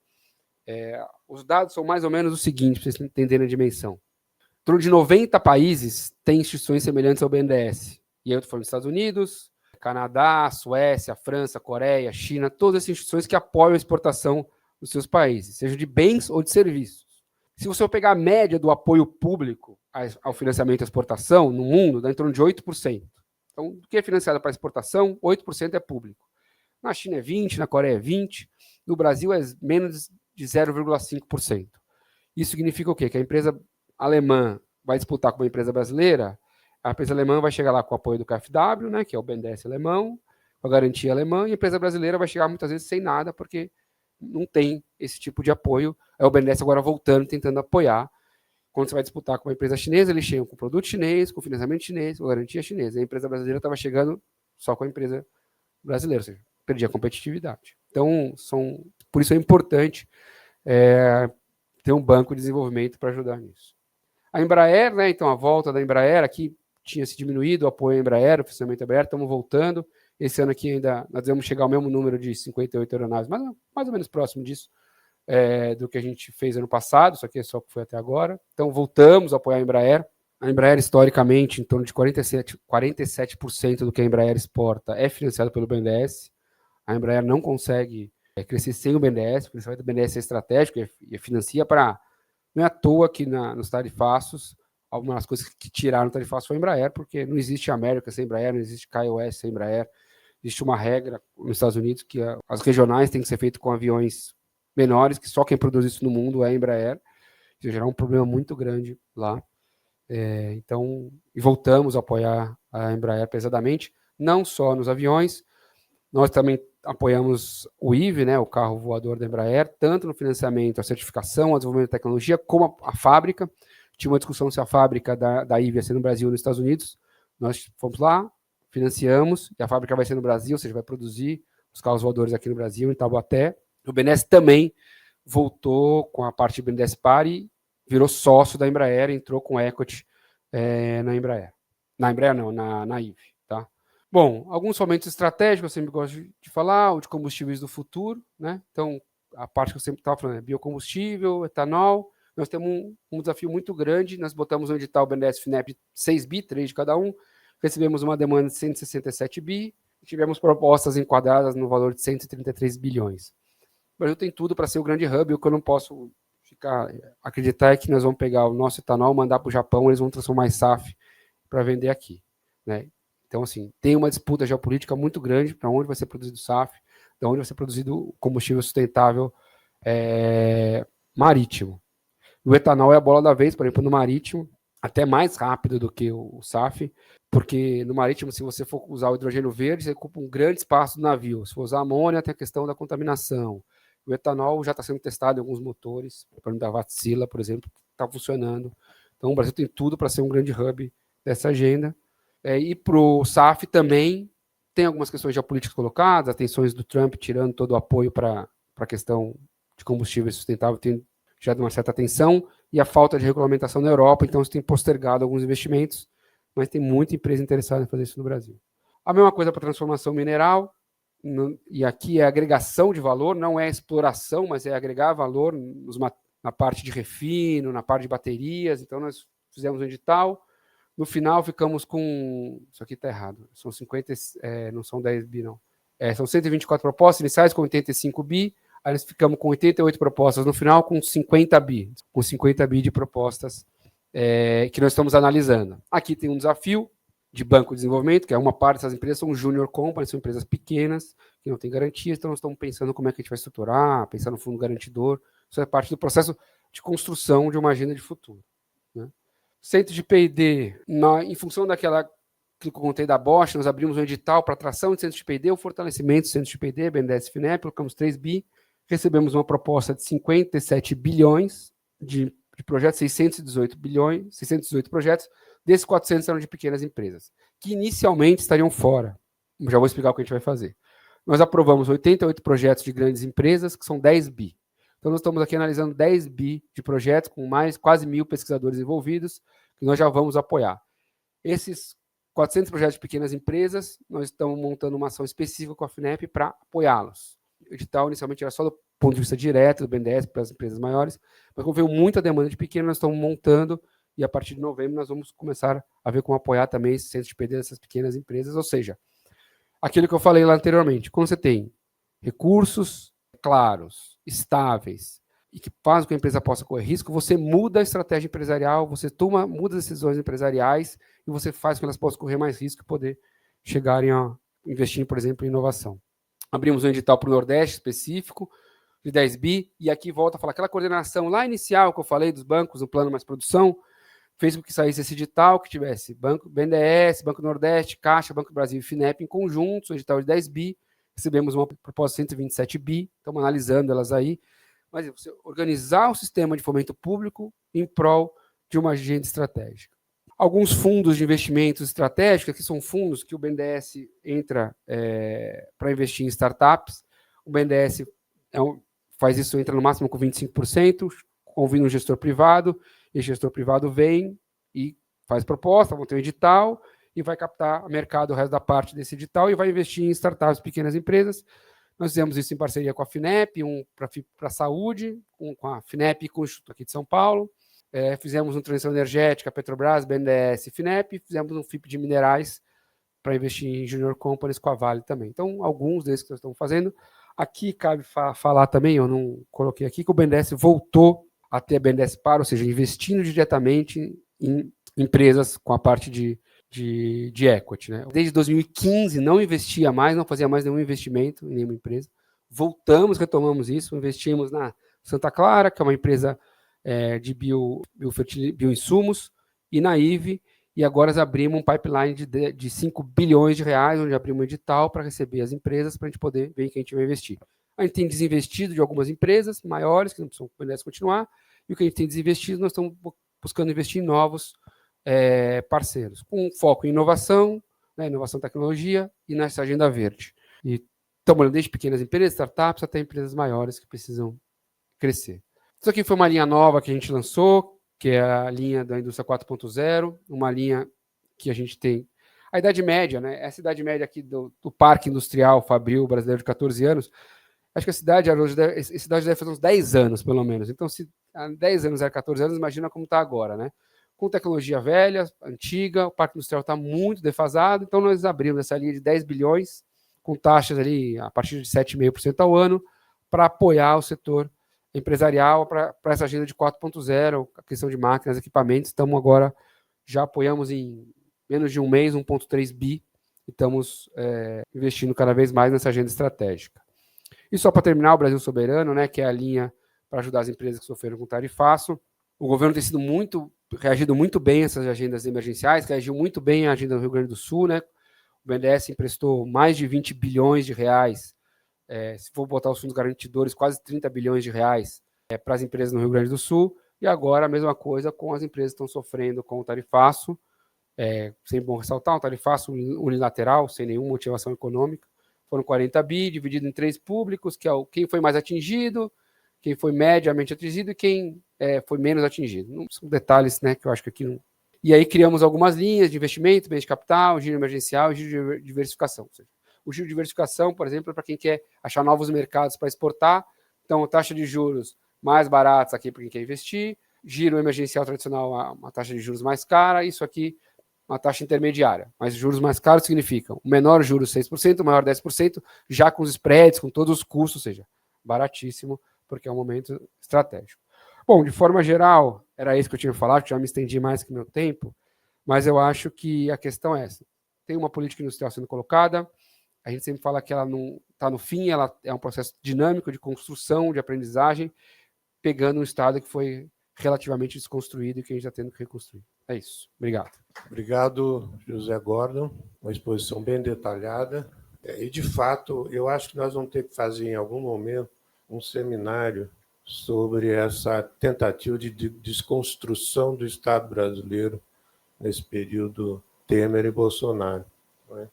Os dados são mais ou menos o seguinte, para vocês entenderem a dimensão. Em torno de 90 países têm instituições semelhantes ao BNDES. E aí eu estou falando dos Estados Unidos, Canadá, Suécia, França, Coreia, China, todas essas instituições que apoiam a exportação dos seus países, seja de bens ou de serviços. Se você pegar a média do apoio público ao financiamento à exportação no mundo, dá em torno de 8%. Então, o que é financiado para exportação, 8% é público. Na China é 20%, na Coreia é 20%, no Brasil é menos de 0,5%. Isso significa o quê? Que a empresa alemã vai disputar com uma empresa brasileira, a empresa alemã vai chegar lá com o apoio do KfW, né, que é o BNDES alemão, com a garantia alemã, e a empresa brasileira vai chegar muitas vezes sem nada, porque não tem esse tipo de apoio. É o BNDES agora voltando, tentando apoiar. Quando você vai disputar com uma empresa chinesa, eles chegam com produto chinês, com financiamento chinês, com garantia chinesa. A empresa brasileira estava chegando só com a empresa brasileira, ou seja, perdia a competitividade. Então, por isso é importante ter um banco de desenvolvimento para ajudar nisso. A Embraer, né, então a volta da Embraer, aqui tinha se diminuído o apoio à Embraer, o financiamento à Embraer, estamos voltando. Esse ano aqui ainda nós vamos chegar ao mesmo número de 58 aeronaves, mais ou menos próximo disso, do que a gente fez ano passado, isso aqui é só o que foi até agora. Então voltamos a apoiar a Embraer. A Embraer, historicamente, em torno de 47% do que a Embraer exporta é financiado pelo BNDES. A Embraer não consegue crescer sem o BNDES, porque o BNDES é estratégico e financia para... Não é à toa que nos tarifaços, algumas coisas que tiraram o tarifaço foi a Embraer, porque não existe América sem Embraer, não existe KOS sem Embraer. Existe uma regra nos Estados Unidos que as regionais têm que ser feitas com aviões menores, que só quem produz isso no mundo é a Embraer. Isso gerar um problema muito grande lá. Então, e voltamos a apoiar a Embraer pesadamente, não só nos aviões, nós também apoiamos o IVE, né, o carro voador da Embraer, tanto no financiamento, a certificação, o desenvolvimento da tecnologia, como a fábrica. Tinha uma discussão se a fábrica da IVE ia ser no Brasil ou nos Estados Unidos. Nós fomos lá, financiamos, e a fábrica vai ser no Brasil, ou seja, vai produzir os carros voadores aqui no Brasil, em Taubaté. O BNDES também voltou com a parte do BNDES Pari, virou sócio da Embraer, entrou com equity na Embraer. Na Embraer não, na IVE. Tá? Bom, alguns momentos estratégicos, eu sempre gosto de falar, o de combustíveis do futuro, né? Então, a parte que eu sempre estava falando é biocombustível, etanol. Nós temos um desafio muito grande, nós botamos no edital BNDES FINEP 6 bi, 3 de cada um, recebemos uma demanda de 167 bi, e tivemos propostas enquadradas no valor de 133 bilhões. O Brasil tem tudo para ser o grande hub, e o que eu não posso acreditar é que nós vamos pegar o nosso etanol, mandar para o Japão, eles vão transformar em SAF para vender aqui. Né? Então, assim, tem uma disputa geopolítica muito grande para onde vai ser produzido SAF, de onde vai ser produzido combustível sustentável marítimo. O etanol é a bola da vez, por exemplo, no marítimo, até mais rápido do que o SAF, porque no marítimo, se você for usar o hidrogênio verde, você ocupa um grande espaço do navio. Se for usar amônia, tem a questão da contaminação. O etanol já está sendo testado em alguns motores, por exemplo, da Wärtsilä, por exemplo, está funcionando. Então, o Brasil tem tudo para ser um grande hub dessa agenda. E para o SAF também tem algumas questões geopolíticas colocadas, as tensões do Trump tirando todo o apoio para a questão de combustível sustentável tem já de uma certa atenção, e a falta de regulamentação na Europa, então isso tem postergado alguns investimentos, mas tem muita empresa interessada em fazer isso no Brasil. A mesma coisa para a transformação mineral, e aqui é agregação de valor, não é exploração, mas é agregar valor na parte de refino, na parte de baterias, então nós fizemos um edital, no final ficamos com, isso aqui está errado, são 50, não são 10 bi não, são 124 propostas iniciais com 85 bi, aí nós ficamos com 88 propostas no final, com 50 bi de propostas que nós estamos analisando. Aqui tem um desafio de banco de desenvolvimento, que é uma parte dessas empresas são junior companies, são empresas pequenas, que não têm garantias, então nós estamos pensando como é que a gente vai estruturar, pensar no fundo garantidor, isso é parte do processo de construção de uma agenda de futuro. Né? Centro de P&D, em função daquela que eu contei da Bosch, nós abrimos um edital para atração de centro de P&D, o fortalecimento do centro de P&D, BNDES FINEP, colocamos 3 bi, recebemos uma proposta de 57 bilhões de projetos, 618 projetos, desses 400 eram de pequenas empresas, que inicialmente estariam fora. Já vou explicar o que a gente vai fazer. Nós aprovamos 88 projetos de grandes empresas, que são 10 bi. Então, nós estamos aqui analisando 10 bi de projetos, com mais quase 1.000 pesquisadores envolvidos, que nós já vamos apoiar. Esses 400 projetos de pequenas empresas, nós estamos montando uma ação específica com a FINEP para apoiá-los. O edital inicialmente era só do ponto de vista direto do BNDES para as empresas maiores, mas como veio muita demanda de pequeno, nós estamos montando e a partir de novembro nós vamos começar a ver como apoiar também esse centro de P&D dessas pequenas empresas, ou seja, aquilo que eu falei lá anteriormente, quando você tem recursos claros, estáveis e que fazem com que a empresa possa correr risco, você muda a estratégia empresarial, você muda as decisões empresariais e você faz com que elas possam correr mais risco e poder chegarem a investir, por exemplo, em inovação. Abrimos um edital para o Nordeste específico, de 10 bi, e aqui volta a falar aquela coordenação lá inicial que eu falei dos bancos, no Plano Mais Produção, fez com que saísse esse edital, que tivesse Banco BNDES, Banco Nordeste, Caixa, Banco do Brasil e FINEP em conjunto, um edital de 10 bi, recebemos uma proposta de 127 bi, estamos analisando elas aí, mas você organizar o sistema de fomento público em prol de uma agenda estratégica. Alguns fundos de investimentos estratégicos, que são fundos que o BNDES entra para investir em startups, o BNDES faz isso, entra no máximo com 25%, convida um gestor privado, e o gestor privado vem e faz proposta, vão ter um edital e vai captar mercado o resto da parte desse edital e vai investir em startups, pequenas empresas. Nós fizemos isso em parceria com a FINEP, um para a saúde, com a FINEP e com o Instituto aqui de São Paulo. Fizemos um transição energética, Petrobras, BNDES e FINEP. Fizemos um FIP de minerais para investir em junior companies com a Vale também. Então, alguns desses que nós estamos fazendo. Aqui cabe falar também, eu não coloquei aqui, que o BNDES voltou a ter a BNDES Par, ou seja, investindo diretamente em empresas com a parte de equity. Né? Desde 2015 não investia mais, não fazia mais nenhum investimento em nenhuma empresa. Voltamos, retomamos isso, investimos na Santa Clara, que é uma empresa de bioinsumos, e na IVE, e agora abrimos um pipeline de 5 bilhões de reais, onde abrimos um edital para receber as empresas, para a gente poder ver em quem a gente vai investir. A gente tem desinvestido de algumas empresas maiores, que não precisam continuar, e o que a gente tem desinvestido, nós estamos buscando investir em novos parceiros, com foco em inovação, né, inovação tecnologia e nessa agenda verde. E estamos olhando desde pequenas empresas, startups, até empresas maiores que precisam crescer. Isso aqui foi uma linha nova que a gente lançou, que é a linha da indústria 4.0, uma linha que a gente tem a idade média, né? Essa idade média aqui do Parque Industrial Fabril brasileiro de 14 anos, acho que a cidade deve fazer uns 10 anos, pelo menos. Então, se há 10 anos era 14 anos, imagina como está agora, né? Com tecnologia velha, antiga, o Parque Industrial está muito defasado, então nós abrimos essa linha de 10 bilhões, com taxas ali a partir de 7,5% ao ano, para apoiar o setor empresarial para essa agenda de 4.0, a questão de máquinas, equipamentos. Estamos agora, já apoiamos em menos de um mês, 1,3 bi, e estamos investindo cada vez mais nessa agenda estratégica. E só para terminar, o Brasil Soberano, né, que é a linha para ajudar as empresas que sofreram com tarifaço. O governo tem reagido muito bem a essas agendas emergenciais, reagiu muito bem à agenda do Rio Grande do Sul, né? O BNDES emprestou mais de 20 bilhões de reais, se for botar os fundos garantidores, quase 30 bilhões de reais para as empresas no Rio Grande do Sul, e agora a mesma coisa com as empresas que estão sofrendo com o tarifaço, sempre bom ressaltar, um tarifaço unilateral, sem nenhuma motivação econômica. Foram 40 bi, dividido em 3 públicos, que é quem foi mais atingido, quem foi mediamente atingido e quem foi menos atingido. Não são detalhes, né, que eu acho que aqui não... E aí criamos algumas linhas de investimento, bens de capital, giro emergencial e giro de diversificação. Ou seja, o giro de diversificação, por exemplo, é para quem quer achar novos mercados para exportar. Então, taxa de juros mais baratas aqui para quem quer investir. Giro emergencial tradicional, uma taxa de juros mais cara. Isso aqui, uma taxa intermediária. Mas juros mais caros significam o menor juros 6%, o maior 10%, já com os spreads, com todos os custos, ou seja, baratíssimo, porque é um momento estratégico. Bom, de forma geral, era isso que eu tinha falado, que já me estendi mais que meu tempo, mas eu acho que a questão é essa. Tem uma política industrial sendo colocada, a gente sempre fala que ela não está no fim, ela é um processo dinâmico de construção, de aprendizagem, pegando um estado que foi relativamente desconstruído e que a gente está tendo que reconstruir. É isso. Obrigado. Obrigado, José Gordon. Uma exposição bem detalhada. E, de fato, eu acho que nós vamos ter que fazer, em algum momento, um seminário sobre essa tentativa de desconstrução do Estado brasileiro nesse período Temer e Bolsonaro. Não é?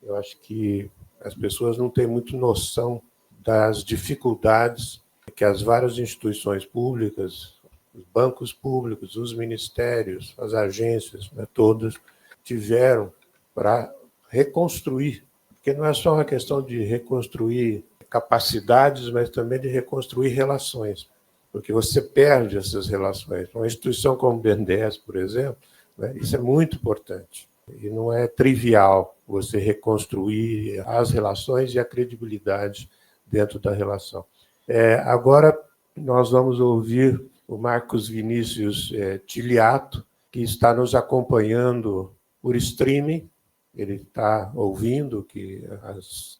Eu acho que as pessoas não têm muito noção das dificuldades que as várias instituições públicas, os bancos públicos, os ministérios, as agências, né, todas tiveram para reconstruir, porque não é só uma questão de reconstruir capacidades, mas também de reconstruir relações, porque você perde essas relações. Uma instituição como o BNDES, por exemplo, né, isso é muito importante. E não é trivial você reconstruir as relações e a credibilidade dentro da relação. Agora, nós vamos ouvir o Marcos Vinícius Tiliato, que está nos acompanhando por streaming, ele está ouvindo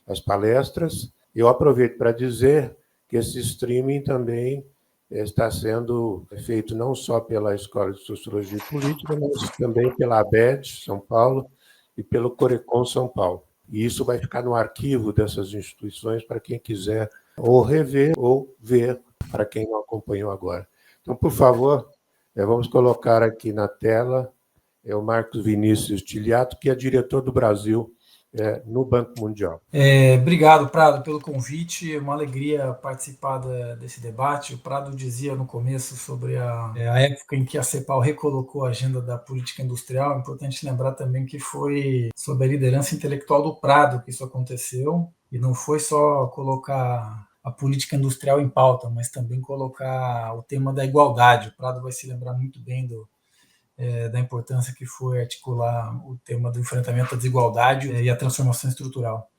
as palestras. Eu aproveito para dizer que esse streaming também está sendo feito não só pela Escola de Sociologia e Política, mas também pela ABED São Paulo e pelo Corecon São Paulo. E isso vai ficar no arquivo dessas instituições para quem quiser ou rever ou ver, para quem não acompanhou agora. Então, por favor, vamos colocar aqui na tela o Marcos Vinícius Tiliato, que é diretor do Brasil no Banco Mundial. Obrigado, Prado, pelo convite. É uma alegria participar desse debate. O Prado dizia no começo sobre a época em que a CEPAL recolocou a agenda da política industrial. É importante lembrar também que foi sob a liderança intelectual do Prado que isso aconteceu, e não foi só colocar a política industrial em pauta, mas também colocar o tema da igualdade. O Prado vai se lembrar muito bem da importância que foi articular o tema do enfrentamento à desigualdade e à transformação estrutural.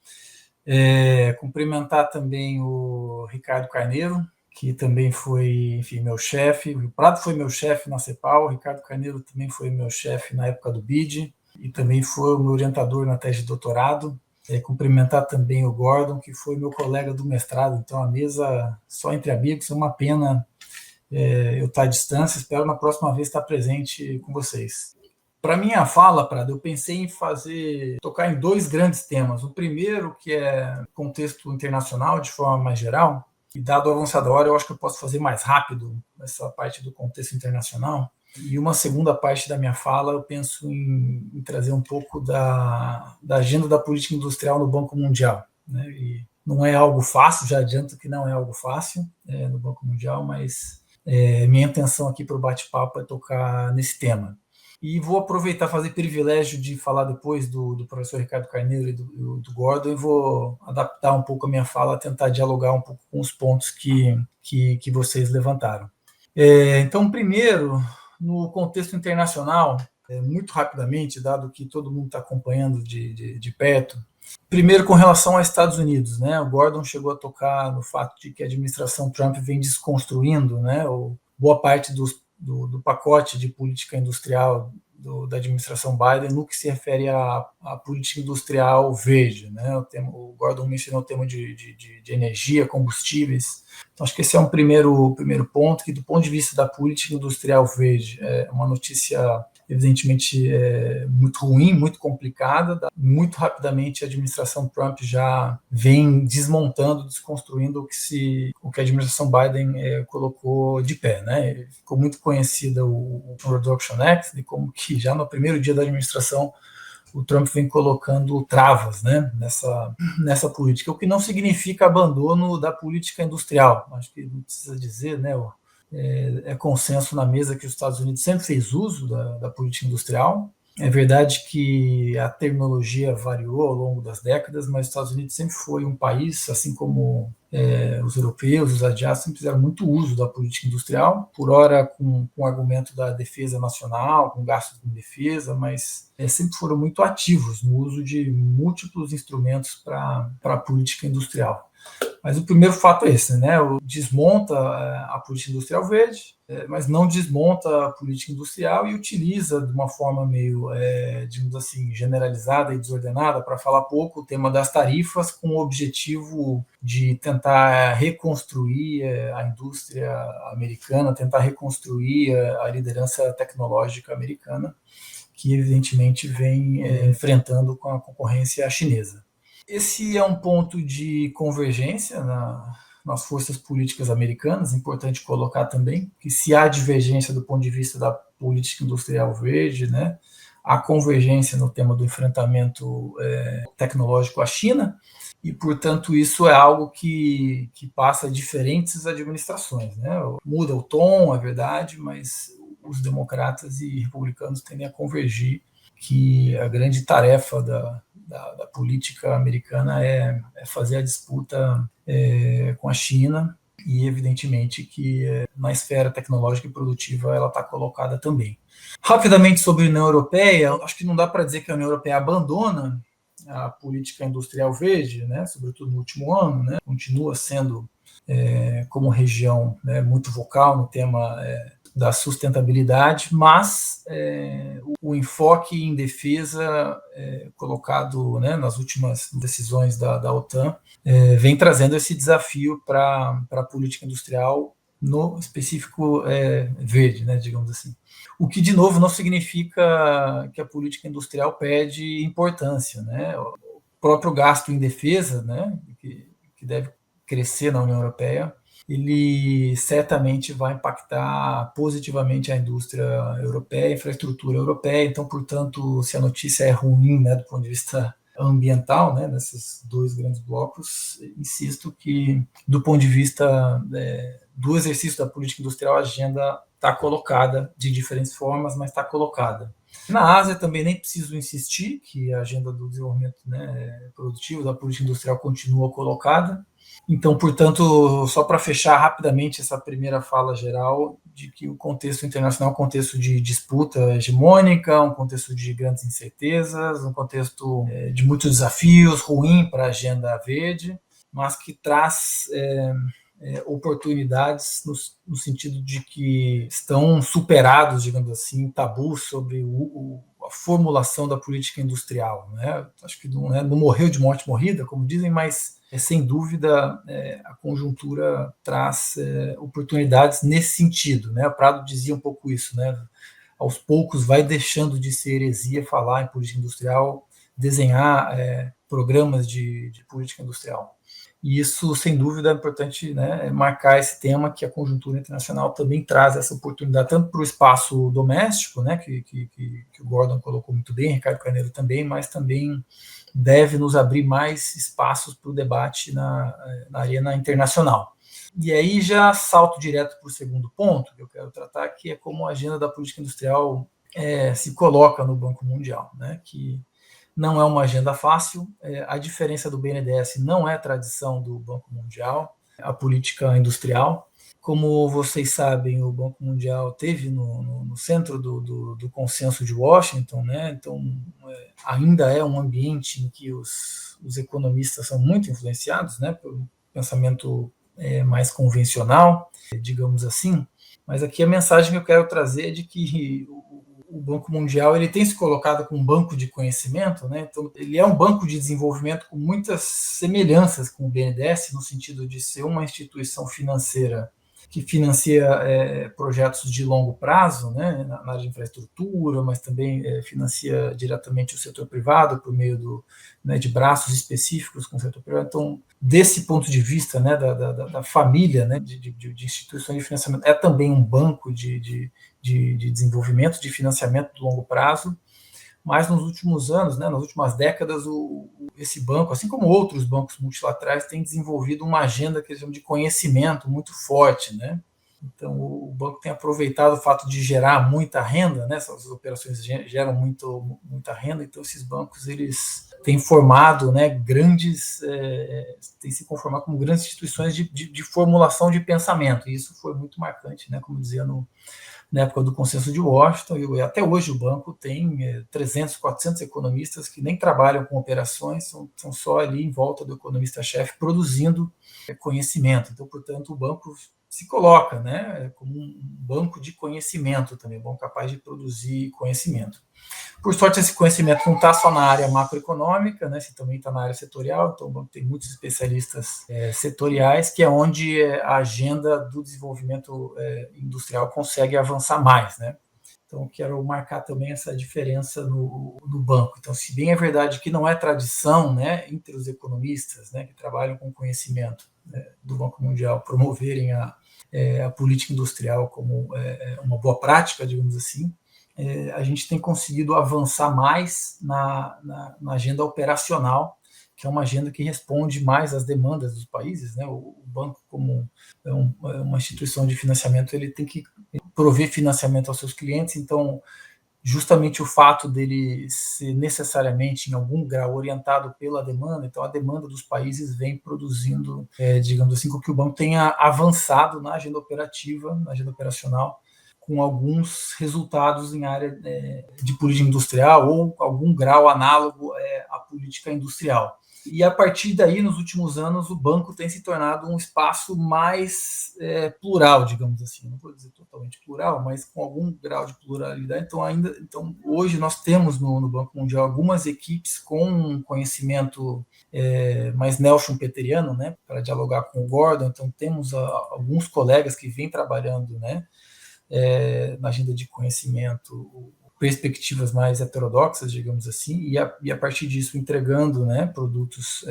Cumprimentar também o Ricardo Carneiro, que também foi, enfim, meu chefe. O Prado foi meu chefe na CEPAL, o Ricardo Carneiro também foi meu chefe na época do BID, e também foi o meu orientador na tese de doutorado. Cumprimentar também o Gordon, que foi meu colega do mestrado. Então, a mesa só entre amigos, é uma pena eu estar à distância. Espero na próxima vez estar presente com vocês. Para minha fala, Prado, eu pensei em tocar em dois grandes temas. O primeiro, que é contexto internacional, de forma mais geral, e dado a avançada hora, eu acho que eu posso fazer mais rápido essa parte do contexto internacional. E uma segunda parte da minha fala, eu penso em trazer um pouco da agenda da política industrial no Banco Mundial, né? E não é algo fácil, já adianto que não é algo fácil no Banco Mundial, mas minha intenção aqui para o bate-papo é tocar nesse tema. E vou aproveitar, fazer privilégio de falar depois do professor Ricardo Carneiro e do Gordon, e vou adaptar um pouco a minha fala, tentar dialogar um pouco com os pontos que vocês levantaram. Então, primeiro, no contexto internacional, muito rapidamente, dado que todo mundo está acompanhando de perto, primeiro com relação aos Estados Unidos, né? O Gordon chegou a tocar no fato de que a administração Trump vem desconstruindo, né, boa parte do pacote de política industrial da administração Biden no que se refere à política industrial verde, né? O Gordon mencionou o tema de energia, combustíveis. Então, acho que esse é um primeiro ponto, que do ponto de vista da política industrial verde é uma notícia evidentemente muito ruim, muito complicada. Muito rapidamente a administração Trump já vem desmontando, desconstruindo o que a administração Biden colocou de pé, né? Ficou muito conhecida o Reduction Act, de como que já no primeiro dia da administração o Trump vem colocando travas, né, nessa política, o que não significa abandono da política industrial. Acho que não precisa dizer, né, é consenso na mesa que os Estados Unidos sempre fez uso da política industrial. É verdade que a terminologia variou ao longo das décadas, mas os Estados Unidos sempre foi um país, assim como os europeus, os asiáticos, sempre fizeram muito uso da política industrial, por ora com o argumento da defesa nacional, com gastos em defesa, mas sempre foram muito ativos no uso de múltiplos instrumentos para a política industrial. Mas o primeiro fato é esse, né? Desmonta a política industrial verde, mas não desmonta a política industrial e utiliza de uma forma meio, digamos assim, generalizada e desordenada, para falar pouco, o tema das tarifas, com o objetivo de tentar reconstruir a indústria americana, tentar reconstruir a liderança tecnológica americana, que evidentemente vem enfrentando com a concorrência chinesa. Esse é um ponto de convergência nas forças políticas americanas, importante colocar também, que se há divergência do ponto de vista da política industrial verde, né, há convergência no tema do enfrentamento tecnológico à China, e, portanto, isso é algo que passa diferentes administrações, né? Muda o tom, é verdade, mas os democratas e republicanos tendem a convergir, que a grande tarefa da política americana é fazer a disputa com a China, e evidentemente que na esfera tecnológica e produtiva ela está colocada também. Rapidamente sobre a União Europeia, acho que não dá para dizer que a União Europeia abandona a política industrial verde, né, sobretudo no último ano, né, continua sendo como região, né, muito vocal no tema da sustentabilidade, mas o enfoque em defesa colocado, né, nas últimas decisões da OTAN vem trazendo esse desafio para a política industrial, no específico verde, né, digamos assim. O que, de novo, não significa que a política industrial perde importância, né? O próprio gasto em defesa, né, que deve crescer na União Europeia, ele certamente vai impactar positivamente a indústria europeia, a infraestrutura europeia. Então, portanto, se a notícia é ruim, né, do ponto de vista ambiental, né, nesses dois grandes blocos, insisto que, do ponto de vista do exercício da política industrial, a agenda está colocada de diferentes formas, mas está colocada. Na Ásia também nem preciso insistir que a agenda do desenvolvimento, né, produtivo da política industrial continua colocada. Então, portanto, só para fechar rapidamente essa primeira fala geral, de que o contexto internacional é um contexto de disputa hegemônica, um contexto de grandes incertezas, um contexto de muitos desafios, ruim para a agenda verde, mas que traz oportunidades no sentido de que estão superados, digamos assim, tabus sobre a formulação da política industrial, né? Acho que não morreu de morte morrida, como dizem, mas sem dúvida a conjuntura traz oportunidades nesse sentido, né? O Prado dizia um pouco isso, né? Aos poucos vai deixando de ser heresia falar em política industrial, desenhar programas de política industrial. E isso, sem dúvida, é importante, né, marcar esse tema, que a conjuntura internacional também traz essa oportunidade, tanto para o espaço doméstico, né, que o Gordon colocou muito bem, Ricardo Carneiro também, mas também deve nos abrir mais espaços para o debate na arena internacional. E aí já salto direto para o segundo ponto que eu quero tratar, que é como a agenda da política industrial se coloca no Banco Mundial, né, que não é uma agenda fácil. A diferença do BNDES não é a tradição do Banco Mundial, a política industrial. Como vocês sabem, o Banco Mundial teve no centro do consenso de Washington, né? Então, ainda é um ambiente em que os economistas são muito influenciados, né, pelo pensamento mais convencional, digamos assim. Mas aqui a mensagem que eu quero trazer é de que o Banco Mundial ele tem se colocado como um banco de conhecimento, né? Então, ele é um banco de desenvolvimento com muitas semelhanças com o BNDES, no sentido de ser uma instituição financeira que financia projetos de longo prazo, né, na área de infraestrutura, mas também financia diretamente o setor privado por meio de braços específicos com o setor privado. Então, desse ponto de vista, né, da família, né, de instituições de financiamento, é também um banco de desenvolvimento, de financiamento de longo prazo. Mas nos últimos anos, né, nas últimas décadas, esse banco, assim como outros bancos multilaterais, tem desenvolvido uma agenda que eles chamam de conhecimento muito forte, né? Então, o banco tem aproveitado o fato de gerar muita renda, né? Essas operações geram muita renda, então esses bancos eles têm formado, né, têm se conformado como grandes instituições de formulação de pensamento, e isso foi muito marcante, né? Como dizia na época do consenso de Washington, e até hoje o banco tem 300, 400 economistas que nem trabalham com operações, são só ali em volta do economista-chefe produzindo conhecimento. Então, portanto, o banco se coloca, né, como um banco de conhecimento também, bom, capaz de produzir conhecimento. Por sorte, esse conhecimento não está só na área macroeconômica, né, também está na área setorial, então o banco tem muitos especialistas setoriais, que é onde a agenda do desenvolvimento industrial consegue avançar mais, né? Então, quero marcar também essa diferença no banco. Então, se bem é verdade que não é tradição, né, entre os economistas, né, que trabalham com conhecimento, né, do Banco Mundial promoverem a política industrial como uma boa prática, digamos assim, a gente tem conseguido avançar mais na agenda operacional, que é uma agenda que responde mais às demandas dos países, né? O banco, como uma instituição de financiamento, ele tem que prover financiamento aos seus clientes, então justamente o fato dele ser necessariamente em algum grau orientado pela demanda, então a demanda dos países vem produzindo, digamos assim, com que o banco tenha avançado na agenda operativa, na agenda operacional, com alguns resultados em área de política industrial ou algum grau análogo à política industrial. E a partir daí, nos últimos anos, o banco tem se tornado um espaço mais plural, digamos assim. Não vou dizer totalmente plural, mas com algum grau de pluralidade. Então hoje nós temos no Banco Mundial algumas equipes com um conhecimento mais Nelson-Peteriano, né, para dialogar com o Gordon. Então temos alguns colegas que vêm trabalhando, né, na agenda de conhecimento, perspectivas mais heterodoxas, digamos assim, e a partir disso entregando, né, produtos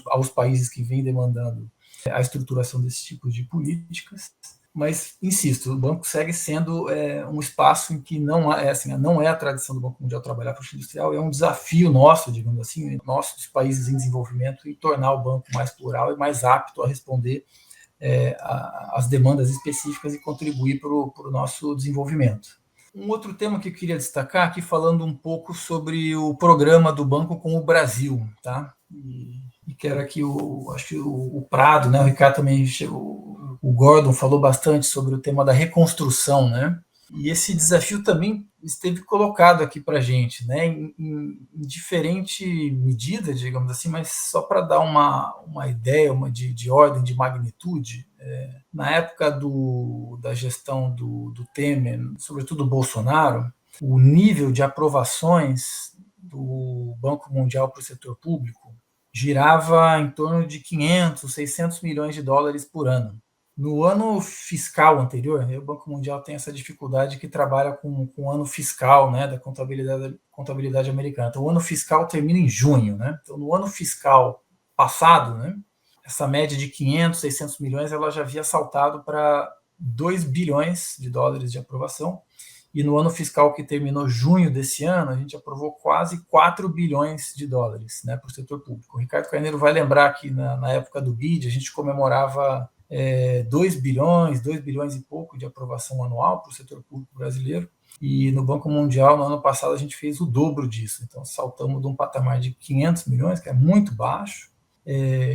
aos países que vêm demandando a estruturação desse tipo de políticas. Mas, insisto, o banco segue sendo um espaço em que não é a tradição do Banco Mundial trabalhar para o industrial, é um desafio nosso, digamos assim, nossos países em desenvolvimento, e tornar o banco mais plural e mais apto a responder às demandas específicas e contribuir para o nosso desenvolvimento. Um outro tema que eu queria destacar aqui, falando um pouco sobre o programa do banco com o Brasil, tá? E quero aqui, acho que o Prado, né? O Ricardo também, o Gordon falou bastante sobre o tema da reconstrução, né? E esse desafio também esteve colocado aqui para a gente, né? Em diferente medida, digamos assim, mas só para dar uma ideia de ordem de magnitude. Na época da gestão do Temer, sobretudo do Bolsonaro, o nível de aprovações do Banco Mundial para o setor público girava em torno de 500, 600 milhões de dólares por ano. No ano fiscal anterior, o Banco Mundial tem essa dificuldade que trabalha com o ano fiscal, né, da contabilidade americana. Então, o ano fiscal termina em junho, né? Então, no ano fiscal passado, né, essa média de 500, 600 milhões, ela já havia saltado para 2 bilhões de dólares de aprovação. E no ano fiscal que terminou junho desse ano, a gente aprovou quase 4 bilhões de dólares, né, para o setor público. O Ricardo Carneiro vai lembrar que na época do BID, a gente comemorava 2 bilhões e pouco de aprovação anual para o setor público brasileiro. E no Banco Mundial, no ano passado, a gente fez o dobro disso. Então, saltamos de um patamar de 500 milhões, que é muito baixo,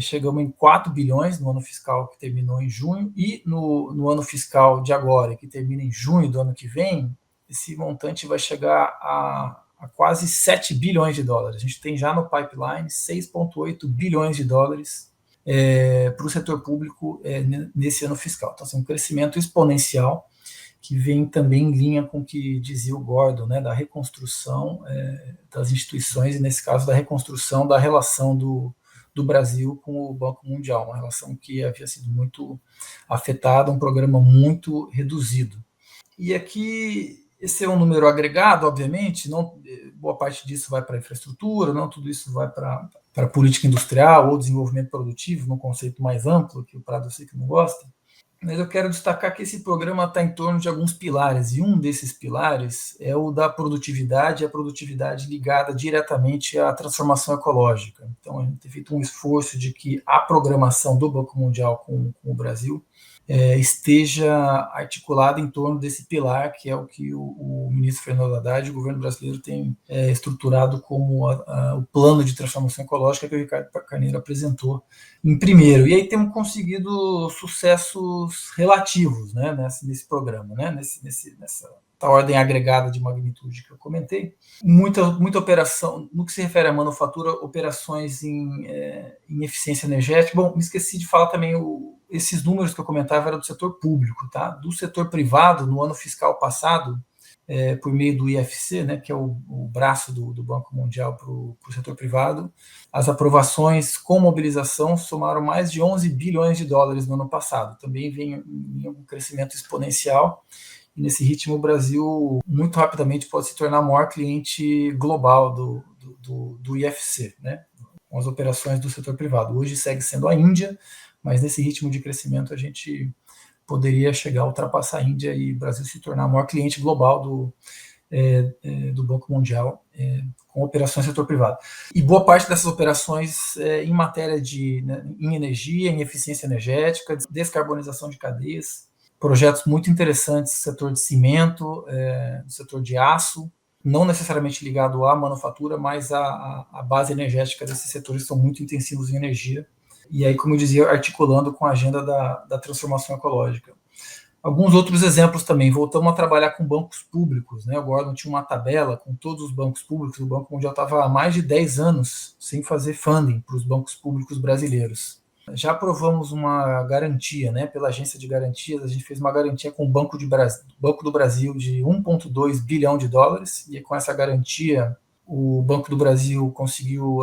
chegamos em 4 bilhões no ano fiscal que terminou em junho, e no ano fiscal de agora, que termina em junho do ano que vem, esse montante vai chegar a quase 7 bilhões de dólares. A gente tem já no pipeline 6,8 bilhões de dólares para o setor público nesse ano fiscal. Então, assim, um crescimento exponencial que vem também em linha com o que dizia o Gordon, né, da reconstrução das instituições, e nesse caso da reconstrução da relação do Brasil com o Banco Mundial, uma relação que havia sido muito afetada, um programa muito reduzido. E aqui, esse é um número agregado, obviamente, não, boa parte disso vai para a infraestrutura, não tudo isso vai para a política industrial ou desenvolvimento produtivo, num conceito mais amplo, que o Prado eu sei que não gosta. Mas eu quero destacar que esse programa está em torno de alguns pilares, e um desses pilares é o da produtividade, a produtividade ligada diretamente à transformação ecológica. Então, a gente tem feito um esforço de que a programação do Banco Mundial com o Brasil esteja articulada em torno desse pilar, que é o que o ministro Fernando Haddad e o governo brasileiro tem estruturado como o plano de transformação ecológica que o Ricardo Carneiro apresentou em primeiro. E aí temos conseguido sucessos relativos, né, nesse programa, né, nessa ordem agregada de magnitude que eu comentei. Muita operação, no que se refere à manufatura, operações em eficiência energética. Bom, me esqueci de falar também esses números que eu comentava eram do setor público, tá? Do setor privado, no ano fiscal passado, por meio do IFC, né, que é o braço do Banco Mundial para o setor privado, as aprovações com mobilização somaram mais de 11 bilhões de dólares no ano passado. Também vem um crescimento exponencial, e nesse ritmo o Brasil muito rapidamente pode se tornar o maior cliente global do IFC, né, com as operações do setor privado. Hoje segue sendo a Índia, mas nesse ritmo de crescimento a gente poderia chegar a ultrapassar a Índia e o Brasil se tornar o maior cliente global do Banco Mundial com operações no setor privado. E boa parte dessas operações em matéria em energia, em eficiência energética, descarbonização de cadeias, projetos muito interessantes no setor de cimento, no setor de aço, não necessariamente ligado à manufatura, mas à base energética desses setores que são muito intensivos em energia. E aí, como eu dizia, articulando com a agenda da transformação ecológica. Alguns outros exemplos também. Voltamos a trabalhar com bancos públicos, né? O Gordon tinha uma tabela com todos os bancos públicos. O Banco Mundial estava há mais de 10 anos sem fazer funding para os bancos públicos brasileiros. Já aprovamos uma garantia, né? Pela agência de garantias, a gente fez uma garantia com o Banco do Brasil de 1,2 bilhão de dólares, e com essa garantia o Banco do Brasil conseguiu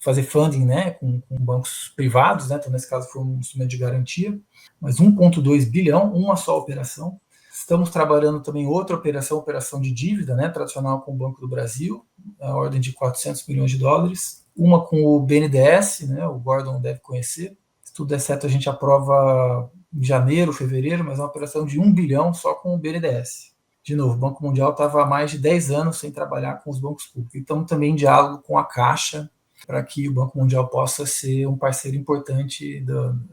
fazer funding, né, com bancos privados, né? Então nesse caso foi um instrumento de garantia, mas 1,2 bilhão, uma só operação. Estamos trabalhando também outra operação de dívida, né, tradicional com o Banco do Brasil, a ordem de 400 milhões de dólares, uma com o BNDES, né, o Gordon deve conhecer. Se tudo der certo, a gente aprova em janeiro, fevereiro, mas é uma operação de 1 bilhão só com o BNDES. De novo, o Banco Mundial estava há mais de 10 anos sem trabalhar com os bancos públicos. E estamos também em diálogo com a Caixa, para que o Banco Mundial possa ser um parceiro importante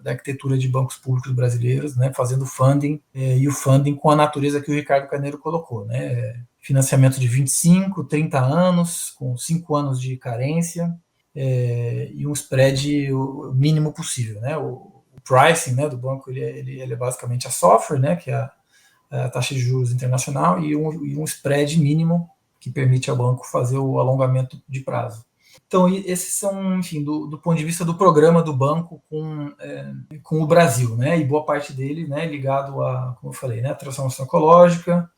da arquitetura de bancos públicos brasileiros, né, fazendo funding, e o funding com a natureza que o Ricardo Carneiro colocou, né, financiamento de 25, 30 anos, com 5 anos de carência, e um spread o mínimo possível. Né, o pricing, né, do banco ele é basicamente a SOFR, né, que é a taxa de juros internacional, e um spread mínimo que permite ao banco fazer o alongamento de prazo. Então, esses são, enfim, do ponto de vista do programa do banco com o Brasil, né? E boa parte dele, né, ligado a, como eu falei, né, transformação ecológica,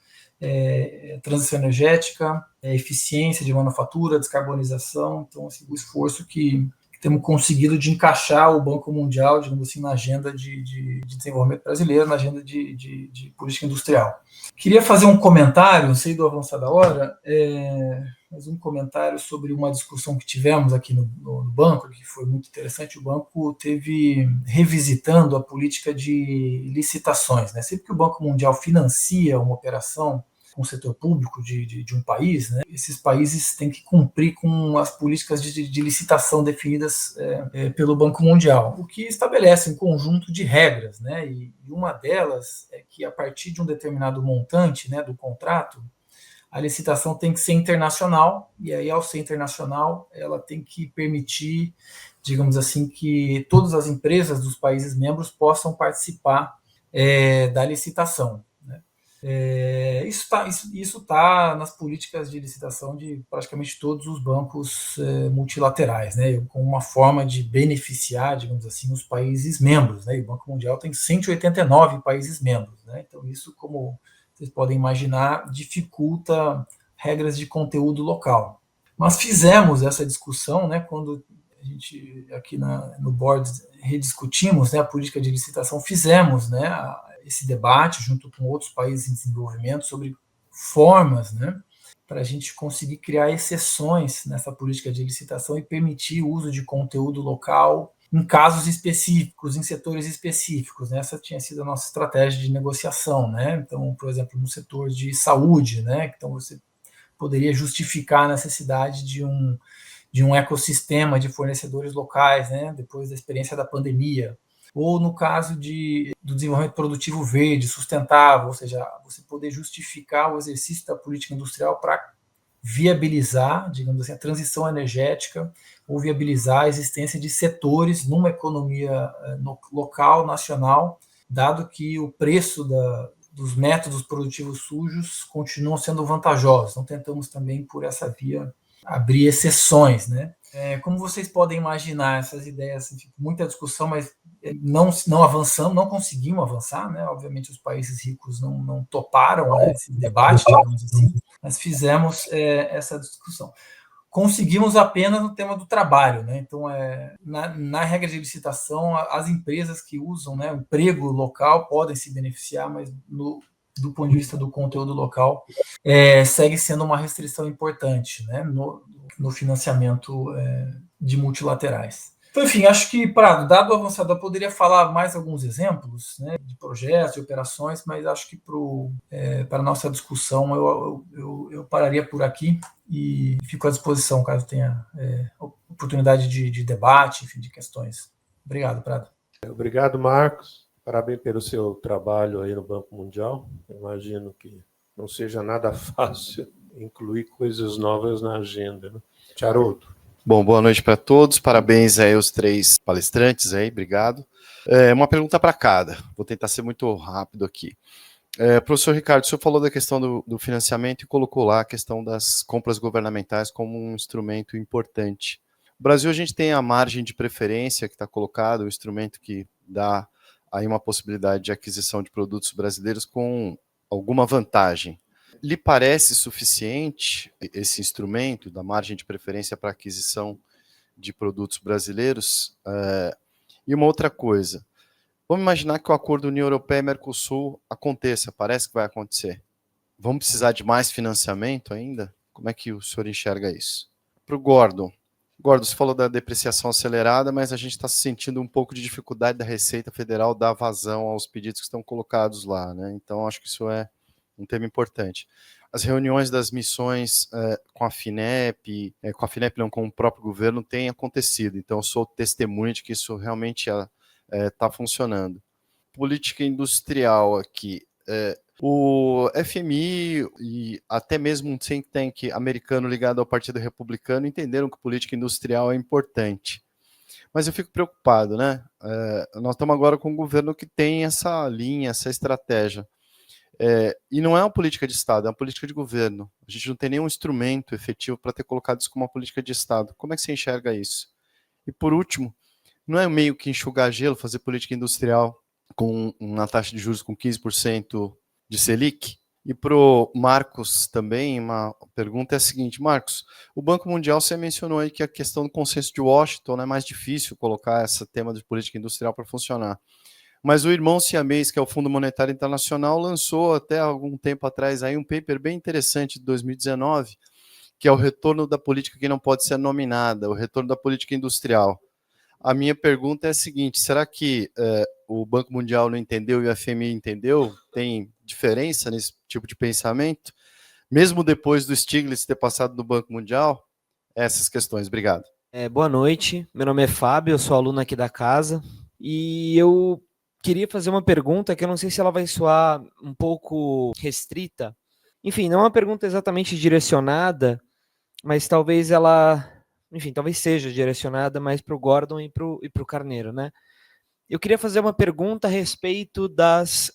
transição energética, eficiência de manufatura, descarbonização. Então, assim, o esforço que temos conseguido de encaixar o Banco Mundial, digamos assim, na agenda de desenvolvimento brasileiro, na agenda de política industrial. Queria fazer um comentário, sei do avançar da hora, mas um comentário sobre uma discussão que tivemos aqui no banco, que foi muito interessante. O banco teve revisitando a política de licitações, né? Sempre que o Banco Mundial financia uma operação com o setor público de um país, né, esses países têm que cumprir com as políticas de licitação definidas pelo Banco Mundial, o que estabelece um conjunto de regras, né, e uma delas é que a partir de um determinado montante, né, do contrato, a licitação tem que ser internacional, e aí ao ser internacional ela tem que permitir, digamos assim, que todas as empresas dos países membros possam participar da licitação. Isso está nas políticas de licitação de praticamente todos os bancos multilaterais, né, como uma forma de beneficiar, digamos assim, os países membros, né, e o Banco Mundial tem 189 países membros, né, então isso, como vocês podem imaginar, dificulta regras de conteúdo local. Mas fizemos essa discussão, né, quando a gente aqui no board rediscutimos, né, a política de licitação, fizemos, né, esse debate junto com outros países em desenvolvimento sobre formas, né, para a gente conseguir criar exceções nessa política de licitação e permitir o uso de conteúdo local em casos específicos, em setores específicos, né? Essa tinha sido a nossa estratégia de negociação, né? Então, por exemplo, no setor de saúde, né? Então você poderia justificar a necessidade de um ecossistema de fornecedores locais, né? Depois da experiência da pandemia. Ou no caso do desenvolvimento produtivo verde, sustentável, ou seja, você poder justificar o exercício da política industrial para viabilizar, digamos assim, a transição energética ou viabilizar a existência de setores numa economia local, nacional, dado que o preço dos métodos produtivos sujos continuam sendo vantajosos. Então, tentamos também, por essa via, abrir exceções, né? Como vocês podem imaginar, essas ideias, assim, muita discussão, mas não avançamos, não conseguimos avançar, né? Obviamente, os países ricos não toparam, né, esse debate, digamos assim, mas fizemos essa discussão. Conseguimos apenas no tema do trabalho, né? Então, na regra de licitação, as empresas que usam, né, o emprego local podem se beneficiar, mas do ponto de vista do conteúdo local, segue sendo uma restrição importante, né, no financiamento de multilaterais. Então, enfim, acho que, dado o avançado, eu poderia falar mais alguns exemplos, né, de projetos, de operações, mas acho que para a nossa discussão eu pararia por aqui e fico à disposição caso tenha oportunidade de debate, enfim, de questões. Obrigado, Prado. Obrigado, Marcos. Parabéns pelo seu trabalho aí no Banco Mundial. Imagino que não seja nada fácil incluir coisas novas na agenda, né? Haroldo. Bom, boa noite para todos. Parabéns aí aos 3 palestrantes aí, obrigado. Uma pergunta para cada. Vou tentar ser muito rápido aqui. Professor Ricardo, o senhor falou da questão do financiamento e colocou lá a questão das compras governamentais como um instrumento importante. No Brasil, a gente tem a margem de preferência que está colocado, um instrumento que dá aí uma possibilidade de aquisição de produtos brasileiros com alguma vantagem. Lhe parece suficiente esse instrumento da margem de preferência para aquisição de produtos brasileiros? E uma outra coisa, vamos imaginar que o acordo União Europeia e Mercosul aconteça, parece que vai acontecer. Vamos precisar de mais financiamento ainda? Como é que o senhor enxerga isso? Para o Gordon. Gordon, você falou da depreciação acelerada, mas a gente está sentindo um pouco de dificuldade da Receita Federal dar vazão aos pedidos que estão colocados lá, né? Então, acho que isso é um tema importante. As reuniões das missões com a FINEP, com o próprio governo, têm acontecido. Então, eu sou testemunha de que isso realmente está funcionando. Política industrial aqui. O FMI e até mesmo um think tank americano ligado ao Partido Republicano entenderam que política industrial é importante. Mas eu fico preocupado, né? Nós estamos agora com um governo que tem essa linha, essa estratégia. E não é uma política de Estado, é uma política de governo. A gente não tem nenhum instrumento efetivo para ter colocado isso como uma política de Estado. Como é que você enxerga isso? E por último, não é meio que enxugar gelo, fazer política industrial com uma taxa de juros com 15% de Selic? E para o Marcos também, uma pergunta é a seguinte, Marcos, o Banco Mundial, você mencionou aí que a questão do consenso de Washington é mais difícil colocar esse tema de política industrial para funcionar. Mas o irmão siamês, que é o Fundo Monetário Internacional, lançou até algum tempo atrás aí um paper bem interessante de 2019, que é o retorno da política que não pode ser nominada, o retorno da política industrial. A minha pergunta é a seguinte, será que o Banco Mundial não entendeu e o FMI entendeu? Tem diferença nesse tipo de pensamento? Mesmo depois do Stiglitz ter passado no Banco Mundial? Essas questões, obrigado. Boa noite, meu nome é Fábio, eu sou aluno aqui da casa, e eu queria fazer uma pergunta que eu não sei se ela vai soar um pouco restrita. Enfim, não é uma pergunta exatamente direcionada, mas talvez ela... Enfim, talvez seja direcionada mais para o Gordon e para o Carneiro, né? Eu queria fazer uma pergunta a respeito das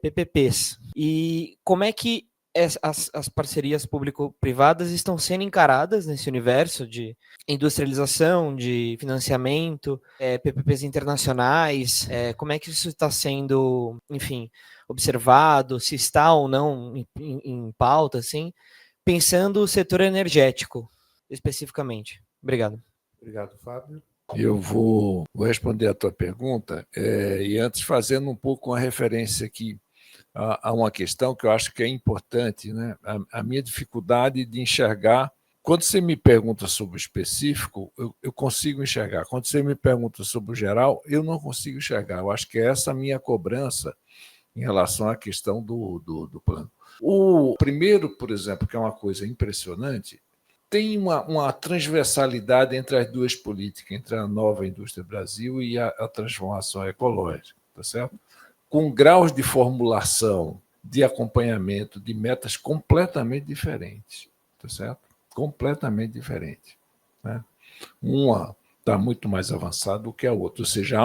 PPPs e como é que as parcerias público-privadas estão sendo encaradas nesse universo de industrialização, de financiamento, PPPs internacionais, como é que isso está sendo, enfim, observado, se está ou não em pauta, assim, pensando o setor energético especificamente. Obrigado. Obrigado, Fábio. Eu vou responder a tua pergunta, e antes fazendo um pouco uma referência aqui a uma questão que eu acho que é importante, né? A minha dificuldade de enxergar. Quando você me pergunta sobre o específico, eu consigo enxergar. Quando você me pergunta sobre o geral, eu não consigo enxergar. Eu acho que é essa a minha cobrança em relação à questão do plano. O primeiro, por exemplo, que é uma coisa impressionante, tem uma transversalidade entre as duas políticas, entre a nova indústria Brasil e a transformação ecológica, tá certo? Com graus de formulação, de acompanhamento, de metas completamente diferentes, tá certo? Completamente diferentes, né? Uma está muito mais avançada do que a outra, ou seja,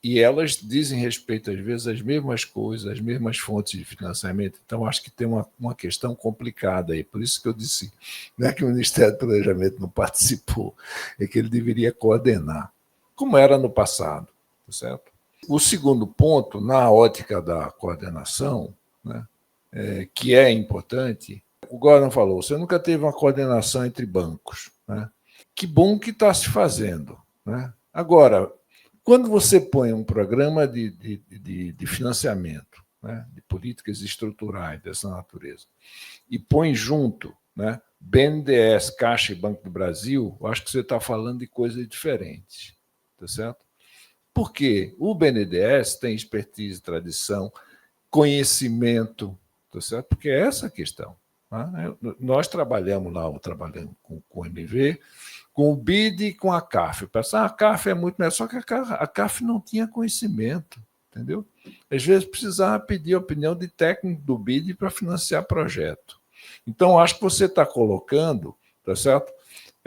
e elas dizem respeito, às vezes, às mesmas coisas, às mesmas fontes de financiamento. Então, acho que tem uma questão complicada aí. Por isso que eu disse, não é que o Ministério do Planejamento não participou, é que ele deveria coordenar, como era no passado, tá certo? O segundo ponto, na ótica da coordenação, né, que é importante, o Gordon falou, você nunca teve uma coordenação entre bancos, né? Que bom que está se fazendo, né? Agora, quando você põe um programa de financiamento, né, de políticas estruturais dessa natureza, e põe junto, né, BNDES, Caixa e Banco do Brasil, eu acho que você está falando de coisas diferentes, tá certo? Porque o BNDES tem expertise, tradição, conhecimento, tá certo? Porque é essa a questão. Né? Nós trabalhamos lá, trabalhando com o MV, com o BID e com a CAF. Eu penso, a CAF é muito melhor, só que a CAF não tinha conhecimento, entendeu? Às vezes precisava pedir a opinião de técnico do BID para financiar projeto. Então, acho que você está colocando, tá certo?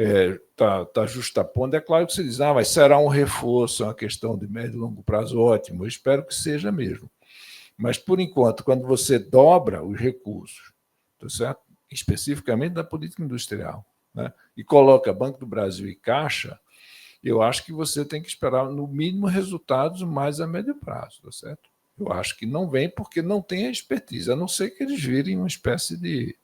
está justapondo. É claro que você diz, mas será um reforço, uma questão de médio e longo prazo, ótimo, eu espero que seja mesmo. Mas, por enquanto, quando você dobra os recursos, tá certo? Especificamente da política industrial, né? E coloca Banco do Brasil e Caixa, eu acho que você tem que esperar, no mínimo, resultados mais a médio prazo, tá certo? Eu acho que não vem porque não tem a expertise, a não ser que eles virem uma espécie de...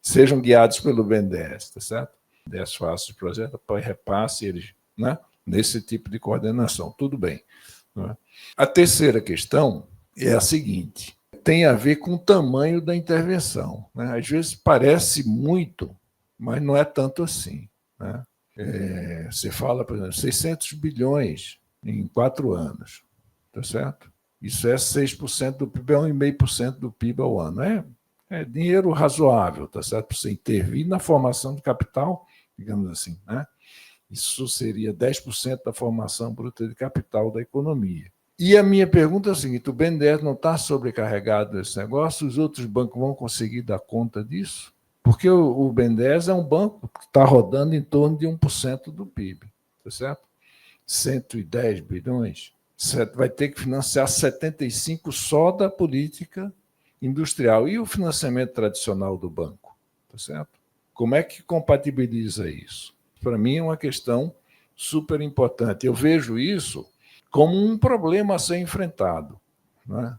sejam guiados pelo BNDES, tá certo? O BNDES faça o projeto, repasse eles, né? Nesse tipo de coordenação, tudo bem. Né? A terceira questão é a seguinte, tem a ver com o tamanho da intervenção. Né? Às vezes parece muito, mas não é tanto assim. Né? Você fala, por exemplo, 600 bilhões em 4 anos, tá certo? Isso é 6% do PIB, é 1,5% do PIB ao ano. É dinheiro razoável, tá certo? Para você intervir na formação de capital, digamos assim. Né? Isso seria 10% da formação bruta de capital da economia. E a minha pergunta é a seguinte, o BNDES não está sobrecarregado nesse negócio? Os outros bancos vão conseguir dar conta disso? Porque o BNDES é um banco que está rodando em torno de 1% do PIB, tá certo? 110 bilhões. Vai ter que financiar 75 só da política industrial. E o financiamento tradicional do banco? Tá certo? Como é que compatibiliza isso? Para mim é uma questão super importante. Eu vejo isso como um problema a ser enfrentado. Né?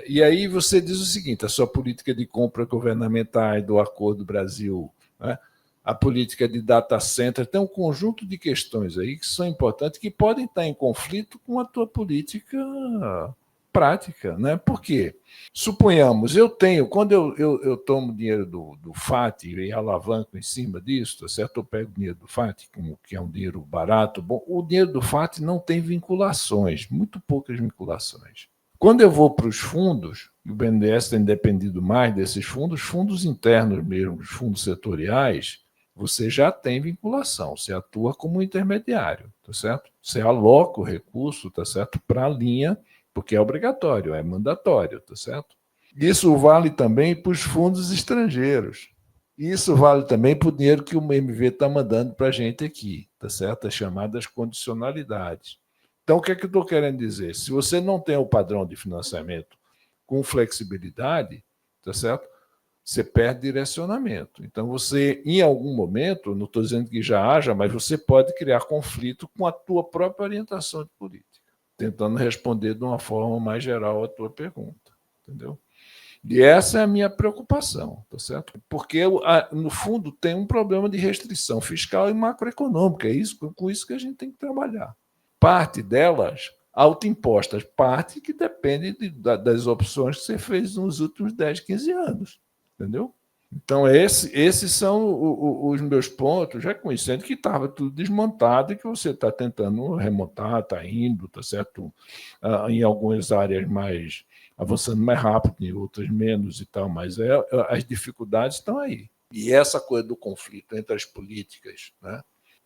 E aí você diz o seguinte, a sua política de compra governamental do Acordo Brasil, né? A política de data center, tem um conjunto de questões aí que são importantes, que podem estar em conflito com a tua política prática. Né? Por quê? Suponhamos, quando eu tomo dinheiro do FAT e alavanco em cima disso, tá certo? Eu pego dinheiro do FAT, que é um dinheiro barato, bom, o dinheiro do FAT não tem vinculações, muito poucas vinculações. Quando eu vou para os fundos, e o BNDES tem dependido mais desses fundos internos mesmo, os fundos setoriais, você já tem vinculação, você atua como intermediário, tá certo? Você aloca o recurso, tá certo? Para a linha, porque é obrigatório, é mandatório, tá certo? Isso vale também para os fundos estrangeiros. Isso vale também para o dinheiro que o MV está mandando para a gente aqui, tá certo? As chamadas condicionalidades. Então, o que é que eu estou querendo dizer? Se você não tem o padrão de financiamento com flexibilidade, tá certo? Você perde direcionamento. Então, você, em algum momento, não estou dizendo que já haja, mas você pode criar conflito com a tua própria orientação de política, tentando responder de uma forma mais geral a tua pergunta. Entendeu? E essa é a minha preocupação, tá certo? Porque, no fundo, tem um problema de restrição fiscal e macroeconômica. É com isso que a gente tem que trabalhar. Parte delas autoimpostas, parte que depende das opções que você fez nos últimos 10, 15 anos. Entendeu? Então, esses são os meus pontos, reconhecendo que estava tudo desmontado e que você está tentando remontar, está indo, tá certo? Em algumas áreas mais avançando mais rápido, em outras menos e tal, mas as dificuldades estão aí. E essa coisa do conflito entre as políticas, né,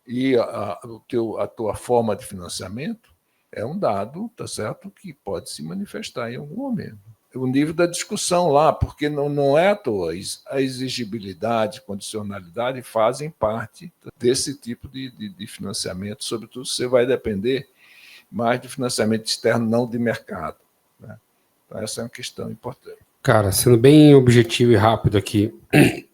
e a tua forma de financiamento é um dado, tá certo, que pode se manifestar em algum momento. O nível da discussão lá, porque não é à toa. A exigibilidade, condicionalidade fazem parte desse tipo de financiamento, sobretudo se você vai depender mais de financiamento externo, não de mercado. Né? Então, essa é uma questão importante. Cara, sendo bem objetivo e rápido aqui,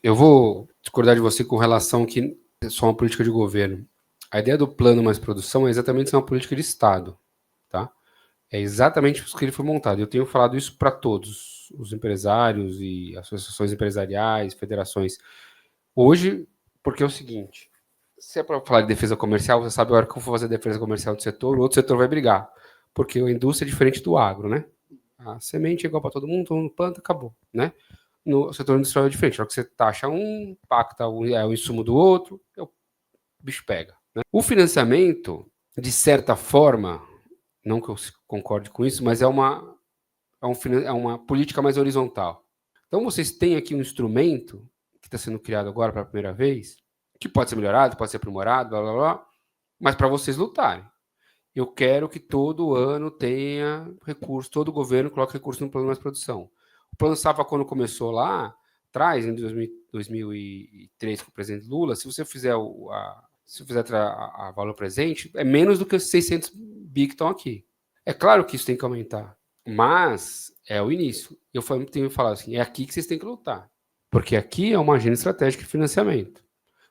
eu vou discordar de você com relação que é só uma política de governo. A ideia do plano mais produção é exatamente ser uma política de Estado, tá? É exatamente isso que ele foi montado. Eu tenho falado isso para todos, os empresários e associações empresariais, federações. Hoje, porque é o seguinte, se é para falar de defesa comercial, você sabe a hora que eu for fazer defesa comercial do setor, o outro setor vai brigar. Porque a indústria é diferente do agro, né? A semente é igual para todo mundo planta, acabou, né? No setor industrial é diferente. A hora que você taxa um, pacta o insumo do outro, o bicho pega. Né? O financiamento, de certa forma, não que eu concorde com isso, mas é uma política mais horizontal. Então, vocês têm aqui um instrumento que está sendo criado agora pela primeira vez, que pode ser melhorado, pode ser aprimorado, blá, blá, blá, mas para vocês lutarem. Eu quero que todo ano tenha recurso, todo governo coloque recurso no plano mais produção. O plano Safra, quando começou lá, atrás, em 2003, com o presidente Lula, se você fizer a valor presente, é menos do que os 600 bi que estão aqui. É claro que isso tem que aumentar, mas é o início. Eu tenho falado assim, é aqui que vocês têm que lutar, porque aqui é uma agenda estratégica de financiamento.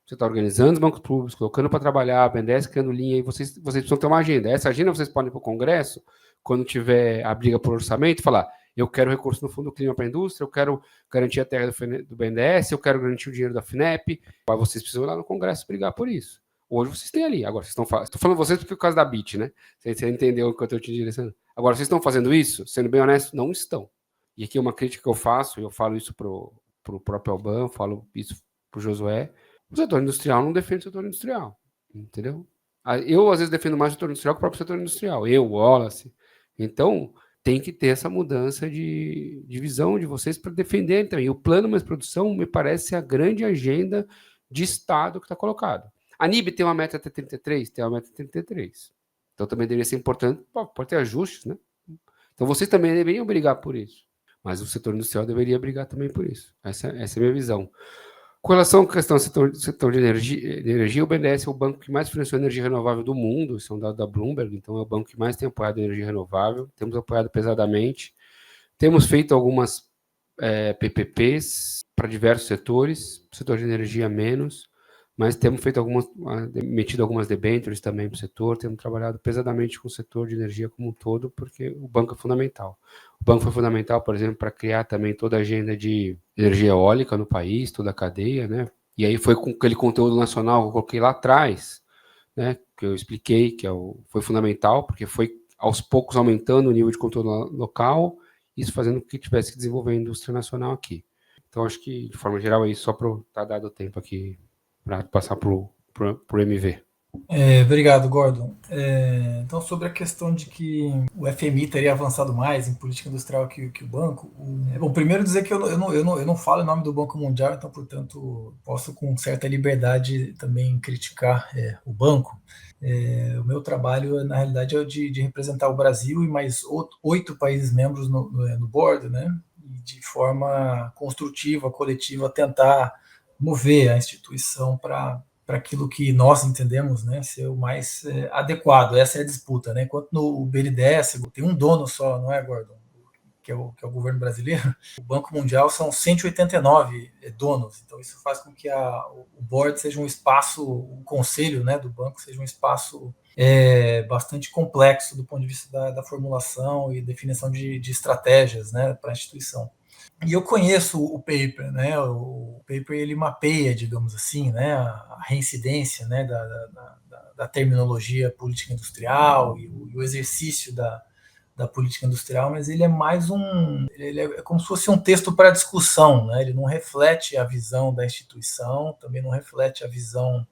Você está organizando os bancos públicos, colocando para trabalhar, a BNDES criando linha, e vocês precisam ter uma agenda. Essa agenda vocês podem ir para o Congresso, quando tiver a briga por orçamento, falar, eu quero recurso no Fundo Clima para a indústria, eu quero garantir a terra do BNDES, eu quero garantir o dinheiro da FINEP, mas vocês precisam ir lá no Congresso brigar por isso. Hoje vocês têm ali. Agora, estou falando vocês porque é por causa da BIT, né? Você entendeu o que eu estou te direcionando. Agora, vocês estão fazendo isso? Sendo bem honesto, não estão. E aqui é uma crítica que eu faço, eu falo isso para o próprio Alban, falo isso para o Josué. O setor industrial não defende o setor industrial, entendeu? Eu, às vezes, defendo mais o setor industrial que o próprio setor industrial. Eu, Wallace. Então, tem que ter essa mudança de visão de vocês para defender também. O Plano Mais Produção me parece a grande agenda de Estado que está colocado. A NIB tem uma meta até 33? Tem uma meta até 33. Então também deveria ser importante, pode ter ajustes, né? Então vocês também deveriam brigar por isso. Mas o setor industrial deveria brigar também por isso. Essa é a minha visão. Com relação à questão do setor de energia, o BNDES é o banco que mais financiou energia renovável do mundo, isso é um dado da Bloomberg, então é o banco que mais tem apoiado a energia renovável, temos apoiado pesadamente. Temos feito algumas PPPs para diversos setores, setor de energia menos, mas temos feito metido algumas debêntures também para o setor, temos trabalhado pesadamente com o setor de energia como um todo, porque o banco é fundamental. O banco foi fundamental, por exemplo, para criar também toda a agenda de energia eólica no país, toda a cadeia, né? E aí foi com aquele conteúdo nacional que eu coloquei lá atrás, né? Que eu expliquei que foi fundamental, porque foi aos poucos aumentando o nível de conteúdo local, isso fazendo com que tivesse que desenvolver a indústria nacional aqui. Então, acho que, de forma geral, é isso, só para estar dado o tempo aqui para passar para o MV. Obrigado, Gordon. Então, sobre a questão de que o FMI teria avançado mais em política industrial que o banco, bom, primeiro dizer que eu não falo em nome do Banco Mundial, então, portanto, posso com certa liberdade também criticar o banco. O meu trabalho, na realidade, é o de representar o Brasil e mais 8 países membros no board, né? E de forma construtiva, coletiva, tentar mover a instituição para aquilo que nós entendemos, né, ser o mais adequado. Essa é a disputa, né? Enquanto no BNDES tem um dono só, não é, Gordon? Que é o governo brasileiro. O Banco Mundial são 189 donos. Então isso faz com que o board seja um espaço, o conselho, né, do banco seja um espaço bastante complexo do ponto de vista da formulação e definição de estratégias, né, para a instituição. E eu conheço o paper, né? O paper ele mapeia, digamos assim, né, a reincidência, né, da terminologia política industrial e o exercício da política industrial, mas ele é mais ele é como se fosse um texto para discussão, né? Ele não reflete a visão da instituição, também não reflete a visão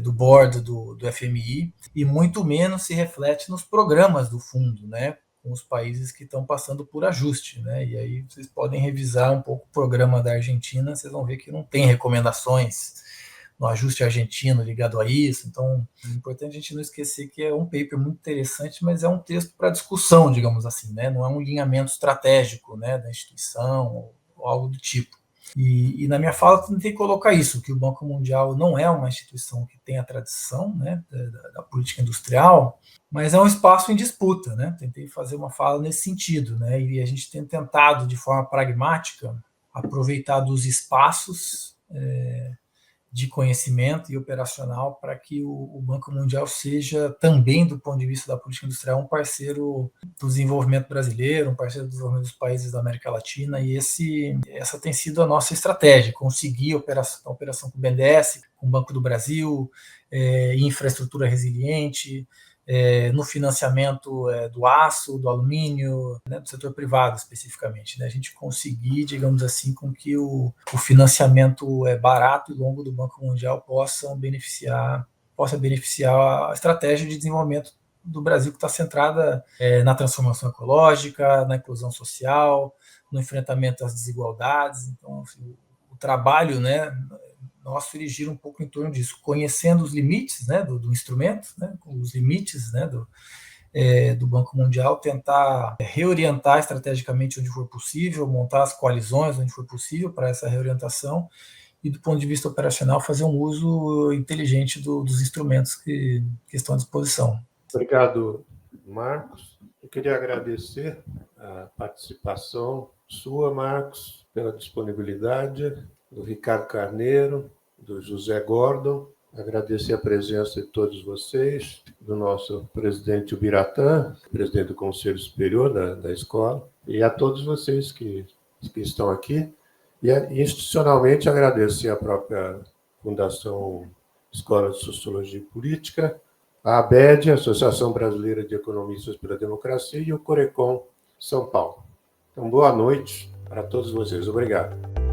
do board do FMI e muito menos se reflete nos programas do fundo, né? Com os países que estão passando por ajuste, né? E aí vocês podem revisar um pouco o programa da Argentina, vocês vão ver que não tem recomendações no ajuste argentino ligado a isso. Então, é importante a gente não esquecer que é um paper muito interessante, mas é um texto para discussão, digamos assim, né? Não é um alinhamento estratégico, né, da instituição ou algo do tipo. E na minha fala eu tentei colocar isso, que o Banco Mundial não é uma instituição que tem a tradição, né, da política industrial, mas é um espaço em disputa, né? Tentei fazer uma fala nesse sentido, né? E a gente tem tentado, de forma pragmática, aproveitar dos espaços de conhecimento e operacional para que o Banco Mundial seja também, do ponto de vista da política industrial, um parceiro do desenvolvimento brasileiro, um parceiro do desenvolvimento dos países da América Latina, e essa tem sido a nossa estratégia, conseguir a operação com o BNDES, com o Banco do Brasil, infraestrutura resiliente, no financiamento do aço, do alumínio, né, do setor privado especificamente, né, a gente conseguir, digamos assim, com que o financiamento barato e longo do Banco Mundial possa beneficiar a estratégia de desenvolvimento do Brasil, que está centrada na transformação ecológica, na inclusão social, no enfrentamento às desigualdades. Então, assim, o trabalho, né, nosso ele gira um pouco em torno disso, conhecendo os limites, né, do instrumento, né, os limites, né, do Banco Mundial, tentar reorientar estrategicamente onde for possível, montar as coalizões onde for possível para essa reorientação e, do ponto de vista operacional, fazer um uso inteligente dos instrumentos que estão à disposição. Obrigado, Marcos. Eu queria agradecer a participação sua, Marcos, pela disponibilidade, do Ricardo Carneiro, do José Gordon. Agradecer a presença de todos vocês, do nosso presidente Ubiratã, presidente do Conselho Superior da escola, e a todos vocês que estão aqui. E institucionalmente agradecer à própria Fundação Escola de Sociologia e Política, a ABED, Associação Brasileira de Economistas pela Democracia, e o Corecon São Paulo. Então, boa noite para todos vocês. Obrigado.